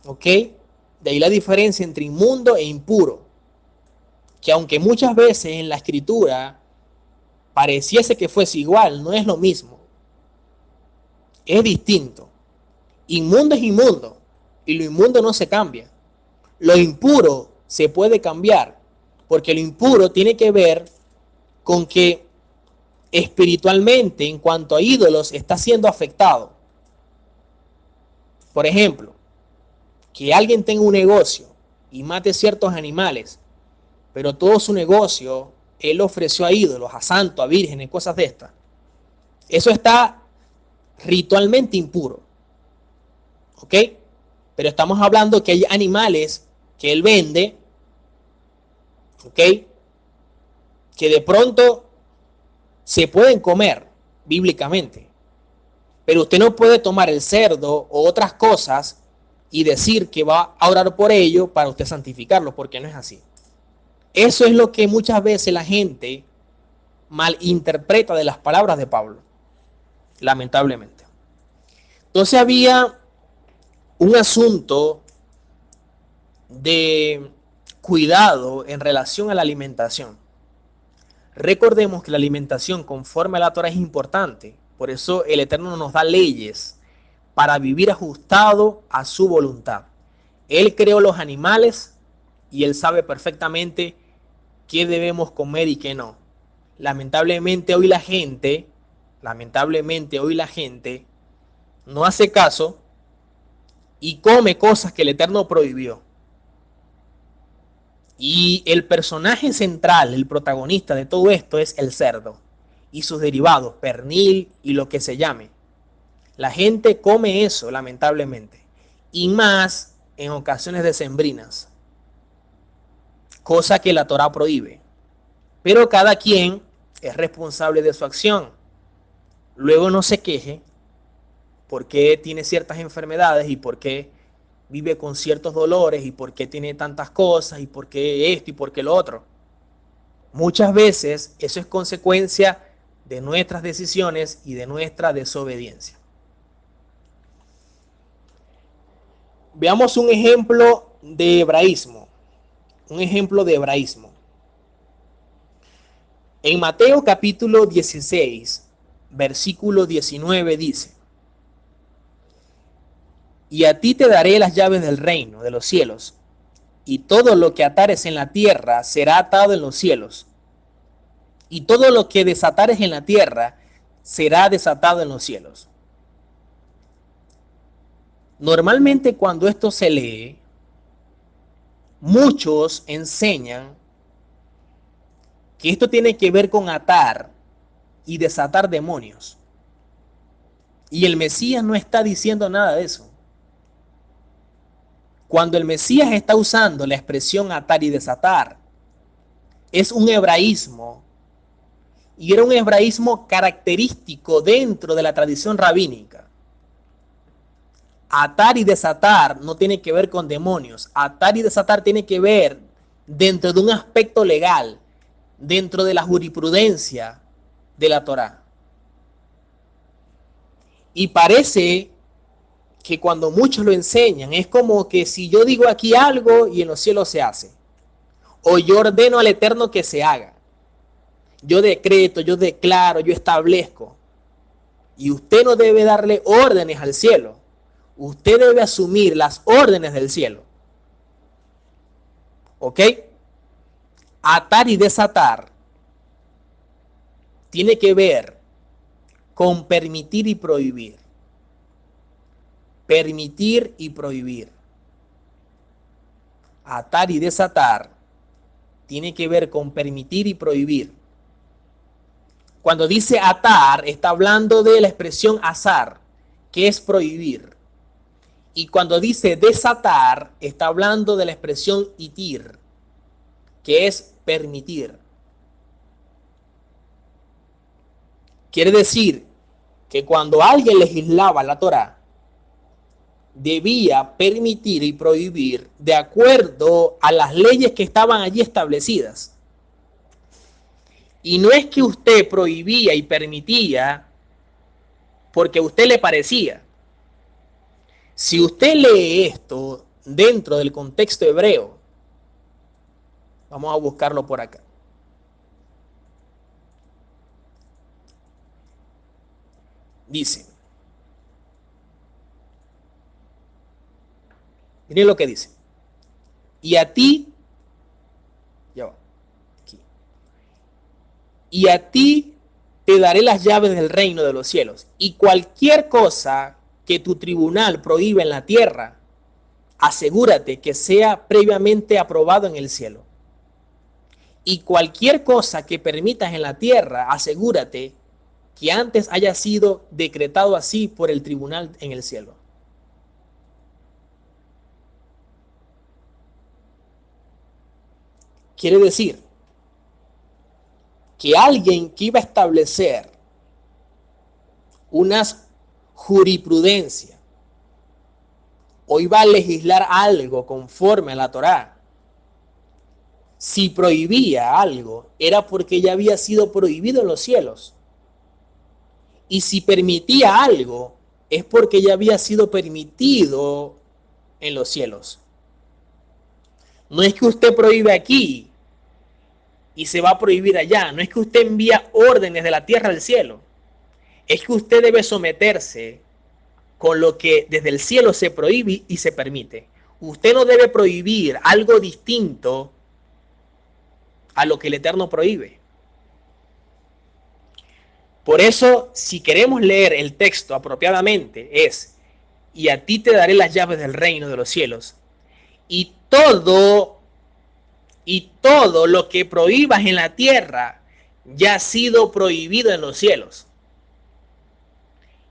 ¿Ok? De ahí la diferencia entre inmundo e impuro. Que aunque muchas veces en la escritura pareciese que fuese igual, no es lo mismo. Es distinto. Inmundo es inmundo. Y lo inmundo no se cambia. Lo impuro se puede cambiar. Porque lo impuro tiene que ver con que espiritualmente, en cuanto a ídolos, está siendo afectado. Por ejemplo, que alguien tenga un negocio y mate ciertos animales, pero todo su negocio él ofreció a ídolos, a santos, a vírgenes, cosas de estas. Eso está ritualmente impuro. ¿Ok? Pero estamos hablando que hay animales que él vende, ¿ok? Que de pronto se pueden comer bíblicamente. Pero usted no puede tomar el cerdo o otras cosas y decir que va a orar por ello para usted santificarlo, porque no es así. Eso es lo que muchas veces la gente malinterpreta de las palabras de Pablo, lamentablemente. Entonces había un asunto de cuidado en relación a la alimentación. Recordemos que la alimentación conforme a la Torah es importante. Por eso el Eterno nos da leyes para vivir ajustado a su voluntad. Él creó los animales y Él sabe perfectamente qué debemos comer y qué no. Lamentablemente hoy la gente no hace caso y come cosas que el Eterno prohibió. Y el personaje central, el protagonista de todo esto es el cerdo y sus derivados, pernil y lo que se llame. La gente come eso, lamentablemente. Y más en ocasiones decembrinas, cosa que la Torah prohíbe. Pero cada quien es responsable de su acción. Luego no se queje por qué tiene ciertas enfermedades y por qué vive con ciertos dolores y por qué tiene tantas cosas y por qué esto y por qué lo otro. Muchas veces eso es consecuencia de nuestras decisiones y de nuestra desobediencia. Veamos un ejemplo de hebraísmo. Un ejemplo de hebraísmo. En Mateo capítulo 16, versículo 19 dice: y a ti te daré las llaves del reino de los cielos, y todo lo que atares en la tierra será atado en los cielos, y todo lo que desatares en la tierra será desatado en los cielos. Normalmente cuando esto se lee, muchos enseñan que esto tiene que ver con atar y desatar demonios. Y el Mesías no está diciendo nada de eso. Cuando el Mesías está usando la expresión atar y desatar, es un hebraísmo, y era un hebraísmo característico dentro de la tradición rabínica. Atar y desatar no tiene que ver con demonios. Atar y desatar tiene que ver dentro de un aspecto legal, dentro de la jurisprudencia de la Torá. Y parece que cuando muchos lo enseñan, es como que si yo digo aquí algo y en los cielos se hace. O yo ordeno al Eterno que se haga. Yo decreto, yo declaro, yo establezco. Y usted no debe darle órdenes al cielo. Usted debe asumir las órdenes del cielo. ¿Ok? Atar y desatar tiene que ver con permitir y prohibir. Permitir y prohibir. Atar y desatar tiene que ver con permitir y prohibir. Cuando dice atar, está hablando de la expresión azar, que es prohibir. Y cuando dice desatar, está hablando de la expresión itir, que es permitir. Quiere decir que cuando alguien legislaba la Torá, debía permitir y prohibir de acuerdo a las leyes que estaban allí establecidas. Y no es que usted prohibía y permitía porque a usted le parecía. Si usted lee esto dentro del contexto hebreo, vamos a buscarlo por acá. Dice, miren lo que dice. Y a ti, ya va, aquí. Y a ti te daré las llaves del reino de los cielos. Y cualquier cosa que tu tribunal prohíbe en la tierra, asegúrate que sea previamente aprobado en el cielo. Y cualquier cosa que permitas en la tierra, asegúrate que antes haya sido decretado así por el tribunal en el cielo. Quiere decir que alguien que iba a establecer unas jurisprudencia o iba a legislar algo conforme a la Torá, si prohibía algo, era porque ya había sido prohibido en los cielos. Y si permitía algo, es porque ya había sido permitido en los cielos. No es que usted prohíbe aquí y se va a prohibir allá. No es que usted envía órdenes de la tierra al cielo. Es que usted debe someterse con lo que desde el cielo se prohíbe y se permite. Usted no debe prohibir algo distinto a lo que el Eterno prohíbe. Por eso, si queremos leer el texto apropiadamente, es, y a ti te daré las llaves del reino de los cielos, y todo lo que prohíbas en la tierra ya ha sido prohibido en los cielos.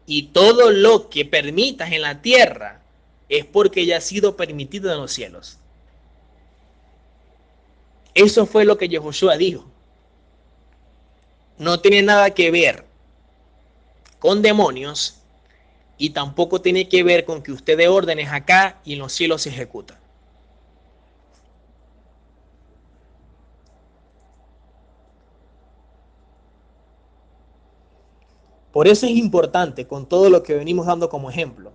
Y todo lo que permitas en la tierra es porque ya ha sido permitido en los cielos. Eso fue lo que Yehoshua dijo. No tiene nada que ver con demonios y tampoco tiene que ver con que usted dé órdenes acá y en los cielos se ejecuta. Por eso es importante, con todo lo que venimos dando como ejemplo,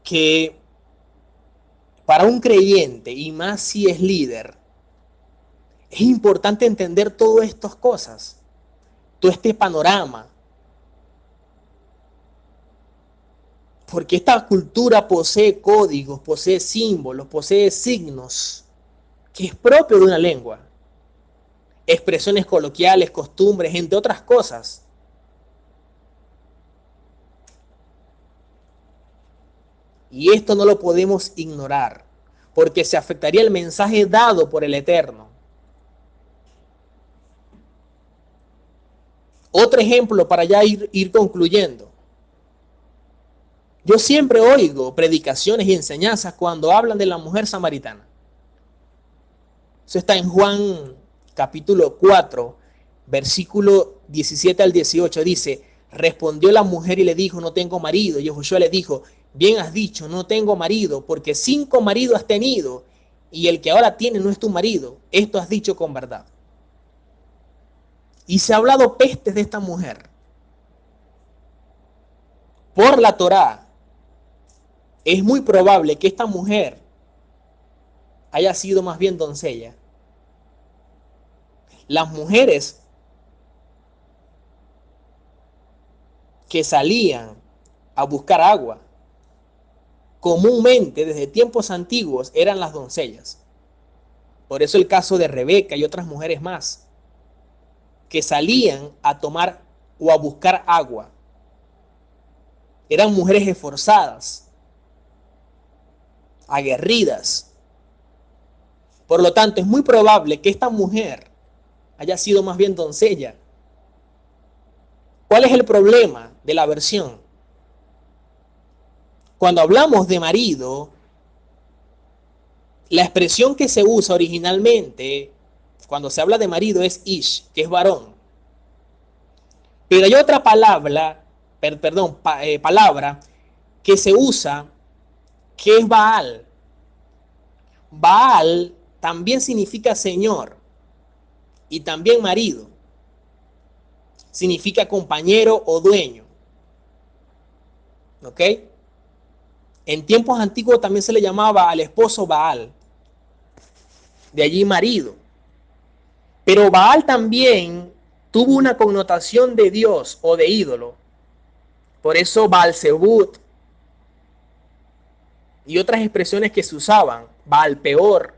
que para un creyente, y más si es líder, es importante entender todas estas cosas, todo este panorama. Porque esta cultura posee códigos, posee símbolos, posee signos, que es propio de una lengua. Expresiones coloquiales, costumbres, entre otras Y esto no lo podemos ignorar, porque se afectaría el mensaje dado por el Eterno. Otro ejemplo para ya ir concluyendo. Yo siempre oigo predicaciones y enseñanzas cuando hablan de la mujer samaritana. Eso está en Juan capítulo 4, versículo 17 al 18. Dice, respondió la mujer y le dijo, no tengo marido. Y Josué le dijo, bien has dicho, no tengo marido, porque 5 maridos has tenido, y el que ahora tiene no es tu marido. Esto has dicho con verdad. Y se ha hablado pestes de esta mujer. Por la Torá, es muy probable que esta mujer haya sido más bien doncella. Las mujeres que salían a buscar agua, comúnmente desde tiempos antiguos, eran las doncellas. Por eso el caso de Rebeca y otras mujeres más, que salían a tomar o a buscar agua. Eran mujeres esforzadas, aguerridas. Por lo tanto, es muy probable que esta mujer haya sido más bien doncella. ¿Cuál es el problema de la versión? Cuando hablamos de marido, la expresión que se usa originalmente, cuando se habla de marido, es ish, que es varón. Pero hay otra palabra, palabra que se usa, que es Baal. Baal también significa señor y también marido. Significa compañero o dueño. ¿Ok? En tiempos antiguos también se le llamaba al esposo Baal. De allí marido. Pero Baal también tuvo una connotación de Dios o de ídolo. Por eso Baal-Zebut y otras expresiones que se usaban, Baal-Peor,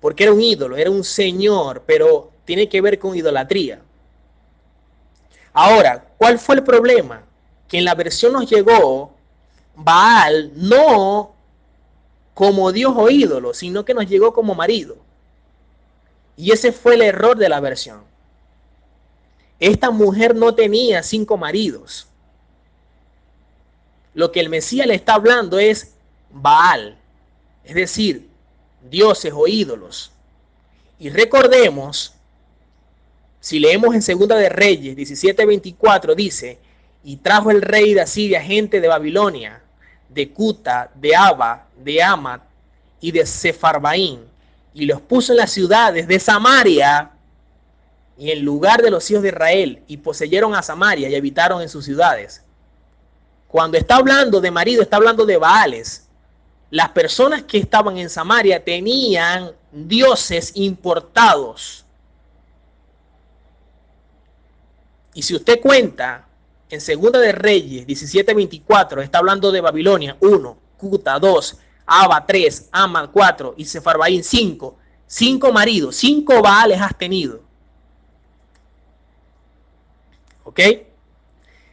porque era un ídolo, era un señor, pero tiene que ver con idolatría. Ahora, ¿cuál fue el problema? Que en la versión nos llegó Baal no como Dios o ídolo, sino que nos llegó como marido. Y ese fue el error de la versión. Esta mujer no tenía 5 maridos. Lo que el Mesías le está hablando es Baal, es decir, dioses o ídolos. Y recordemos, si leemos en Segunda de Reyes 17:24, dice, y trajo el rey de Asiria gente de Babilonia, de Cuta, de Aba, de Amat y de Sefarbaín, y los puso en las ciudades de Samaria y en lugar de los hijos de Israel, y poseyeron a Samaria y habitaron en sus ciudades. Cuando está hablando de marido, está hablando de Baales. Las personas que estaban en Samaria tenían dioses importados. Y si usted cuenta, en Segunda de Reyes 17:24, está hablando de Babilonia 1, Cuta 2, Aba 3, Amad 4 y Sefarbaín 5. 5 maridos, 5 Baales has tenido. ¿Ok?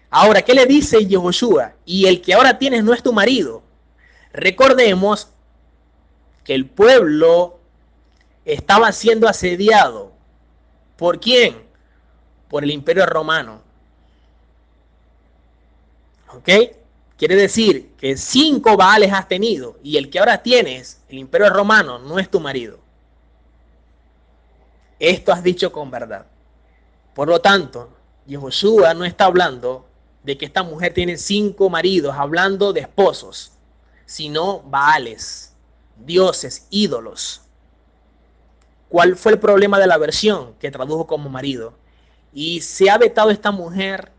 Ahora, ¿qué le dice Yehoshua? Y el que ahora tienes no es tu marido. Recordemos que el pueblo estaba siendo asediado. ¿Por quién? Por el Imperio Romano. ¿Ok? Quiere decir que 5 Baales has tenido y el que ahora tienes, el Imperio Romano, no es tu marido. Esto has dicho con verdad. Por lo tanto, Yehoshua no está hablando de que esta mujer tiene 5 maridos, hablando de esposos, sino Baales, dioses, ídolos. ¿Cuál fue el problema de la versión? Que tradujo como marido. Y se ha vetado esta mujer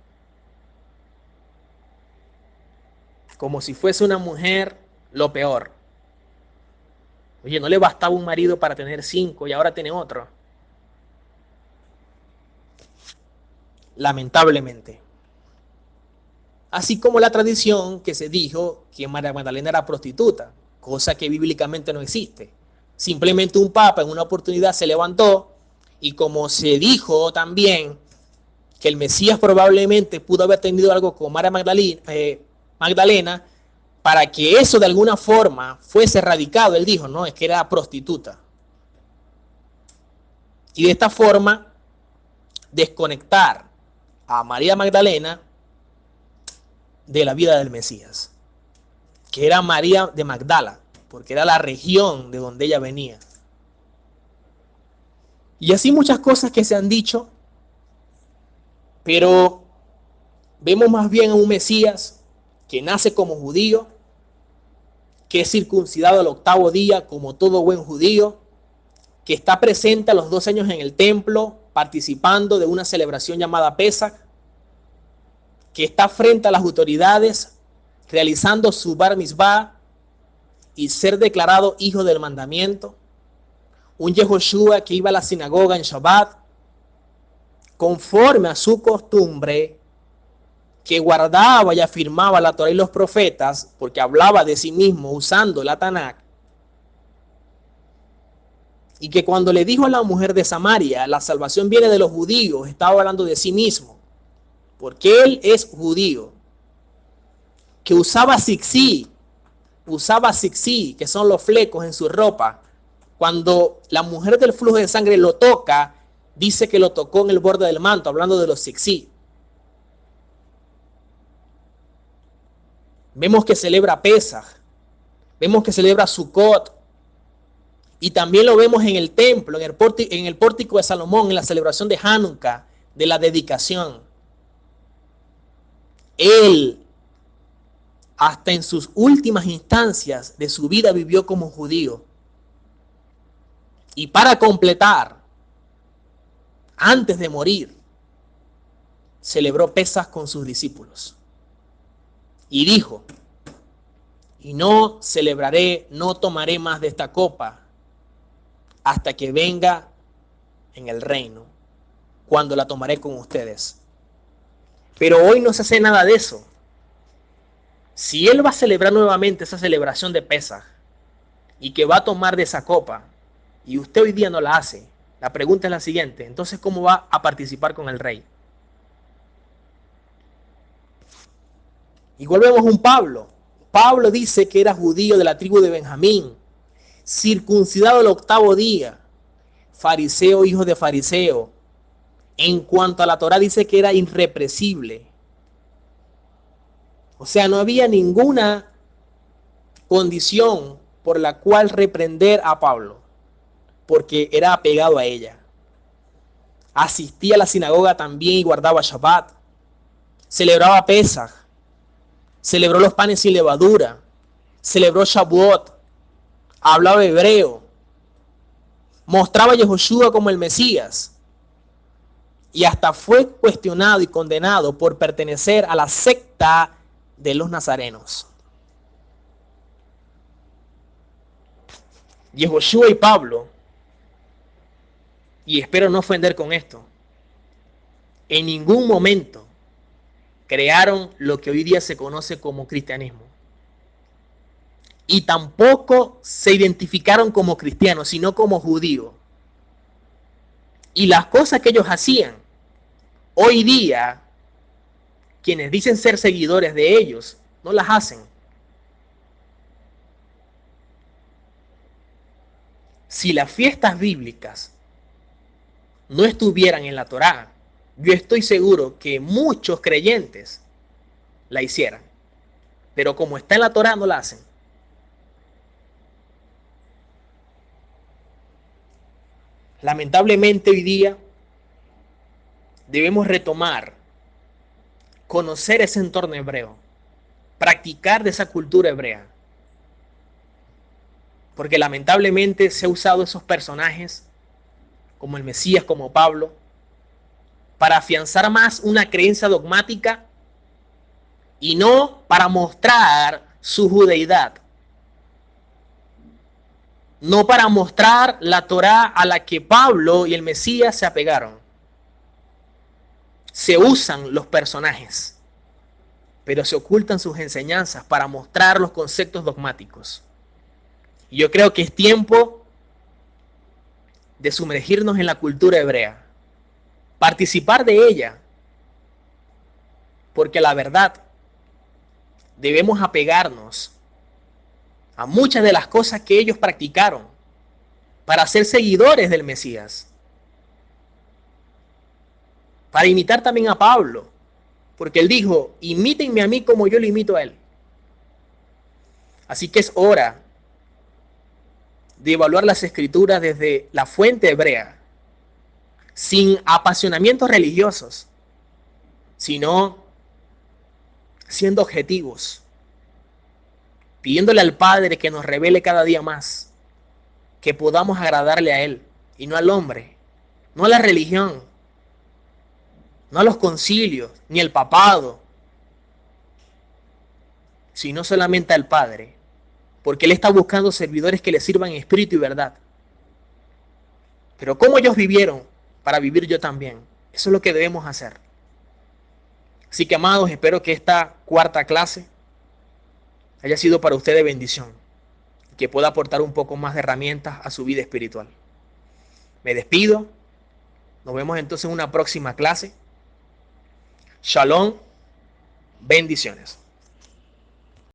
como si fuese una mujer lo peor. Oye, no le bastaba un marido para tener 5 y ahora tiene otro. Lamentablemente. Así como la tradición que se dijo que María Magdalena era prostituta, cosa que bíblicamente no existe. Simplemente un papa en una oportunidad se levantó y como se dijo también que el Mesías probablemente pudo haber tenido algo con María Magdalena, para que eso de alguna forma fuese erradicado, él dijo, no, es que era prostituta. Y de esta forma, desconectar a María Magdalena de la vida del Mesías, que era María de Magdala, porque era la región de donde ella venía. Y así muchas cosas que se han dicho, pero vemos más bien a un Mesías que nace como judío, que es circuncidado al 8º día como todo buen judío, que está presente a los 2 años en el templo participando de una celebración llamada Pesaj, que está frente a las autoridades realizando su bar mitzvah y ser declarado hijo del mandamiento, un Yehoshua que iba a la sinagoga en Shabbat, conforme a su costumbre, que guardaba y afirmaba la Torá y los profetas, porque hablaba de sí mismo usando la Tanakh, y que cuando le dijo a la mujer de Samaria, la salvación viene de los judíos, estaba hablando de sí mismo, porque él es judío, que usaba tzitzit, que son los flecos en su ropa. Cuando la mujer del flujo de sangre lo toca, dice que lo tocó en el borde del manto, hablando de los tzitzit. Vemos que celebra Pesaj, vemos que celebra Sukkot, y también lo vemos en el templo, en el pórtico de Salomón, en la celebración de Hanukkah, de la dedicación. Él, hasta en sus últimas instancias de su vida, vivió como judío. Y para completar, antes de morir, celebró Pesaj con sus discípulos. Y dijo, y no celebraré, no tomaré más de esta copa hasta que venga en el reino, cuando la tomaré con ustedes. Pero hoy no se hace nada de eso. Si él va a celebrar nuevamente esa celebración de Pesaj y que va a tomar de esa copa, y usted hoy día no la hace, la pregunta es la siguiente, entonces ¿cómo va a participar con el rey? Igual vemos un Pablo. Pablo dice que era judío de la tribu de Benjamín, circuncidado el 8º día, fariseo, hijo de fariseo. En cuanto a la Torá, dice que era irrepresible. O sea, no había ninguna condición por la cual reprender a Pablo, porque era apegado a ella. Asistía a la sinagoga también y guardaba Shabbat. Celebraba Pesaj. Celebró los panes sin levadura. Celebró Shavuot. Hablaba hebreo. Mostraba a Yehoshua como el Mesías. Y hasta fue cuestionado y condenado por pertenecer a la secta de los nazarenos. Yehoshua y Pablo, y espero no ofender con esto, en ningún momento crearon lo que hoy día se conoce como cristianismo. Y tampoco se identificaron como cristianos, sino como judíos. Y las cosas que ellos hacían, hoy día, quienes dicen ser seguidores de ellos, no las hacen. Si las fiestas bíblicas no estuvieran en la Torá, yo estoy seguro que muchos creyentes la hicieran. Pero como está en la Torá, no la hacen. Lamentablemente hoy día debemos retomar, conocer ese entorno hebreo, practicar de esa cultura hebrea. Porque lamentablemente se ha usado esos personajes, como el Mesías, como Pablo, para afianzar más una creencia dogmática y no para mostrar su judeidad. No para mostrar la Torá a la que Pablo y el Mesías se apegaron. Se usan los personajes, pero se ocultan sus enseñanzas para mostrar los conceptos dogmáticos. Y yo creo que es tiempo de sumergirnos en la cultura hebrea, participar de ella, porque la verdad debemos apegarnos a muchas de las cosas que ellos practicaron para ser seguidores del Mesías. Para imitar también a Pablo, porque él dijo, imítenme a mí como yo lo imito a él. Así que es hora de evaluar las escrituras desde la fuente hebrea, sin apasionamientos religiosos, sino siendo objetivos, pidiéndole al Padre que nos revele cada día más, que podamos agradarle a Él y no al hombre, no a la religión, no a los concilios, ni al papado, sino solamente al Padre, porque Él está buscando servidores que le sirvan en espíritu y verdad. Pero ¿cómo ellos vivieron? Para vivir yo también. Eso es lo que debemos hacer. Así que, amados, espero que esta cuarta clase haya sido para usted de bendición, que pueda aportar un poco más de herramientas a su vida espiritual. Me despido. Nos vemos entonces en una próxima clase. Shalom. Bendiciones.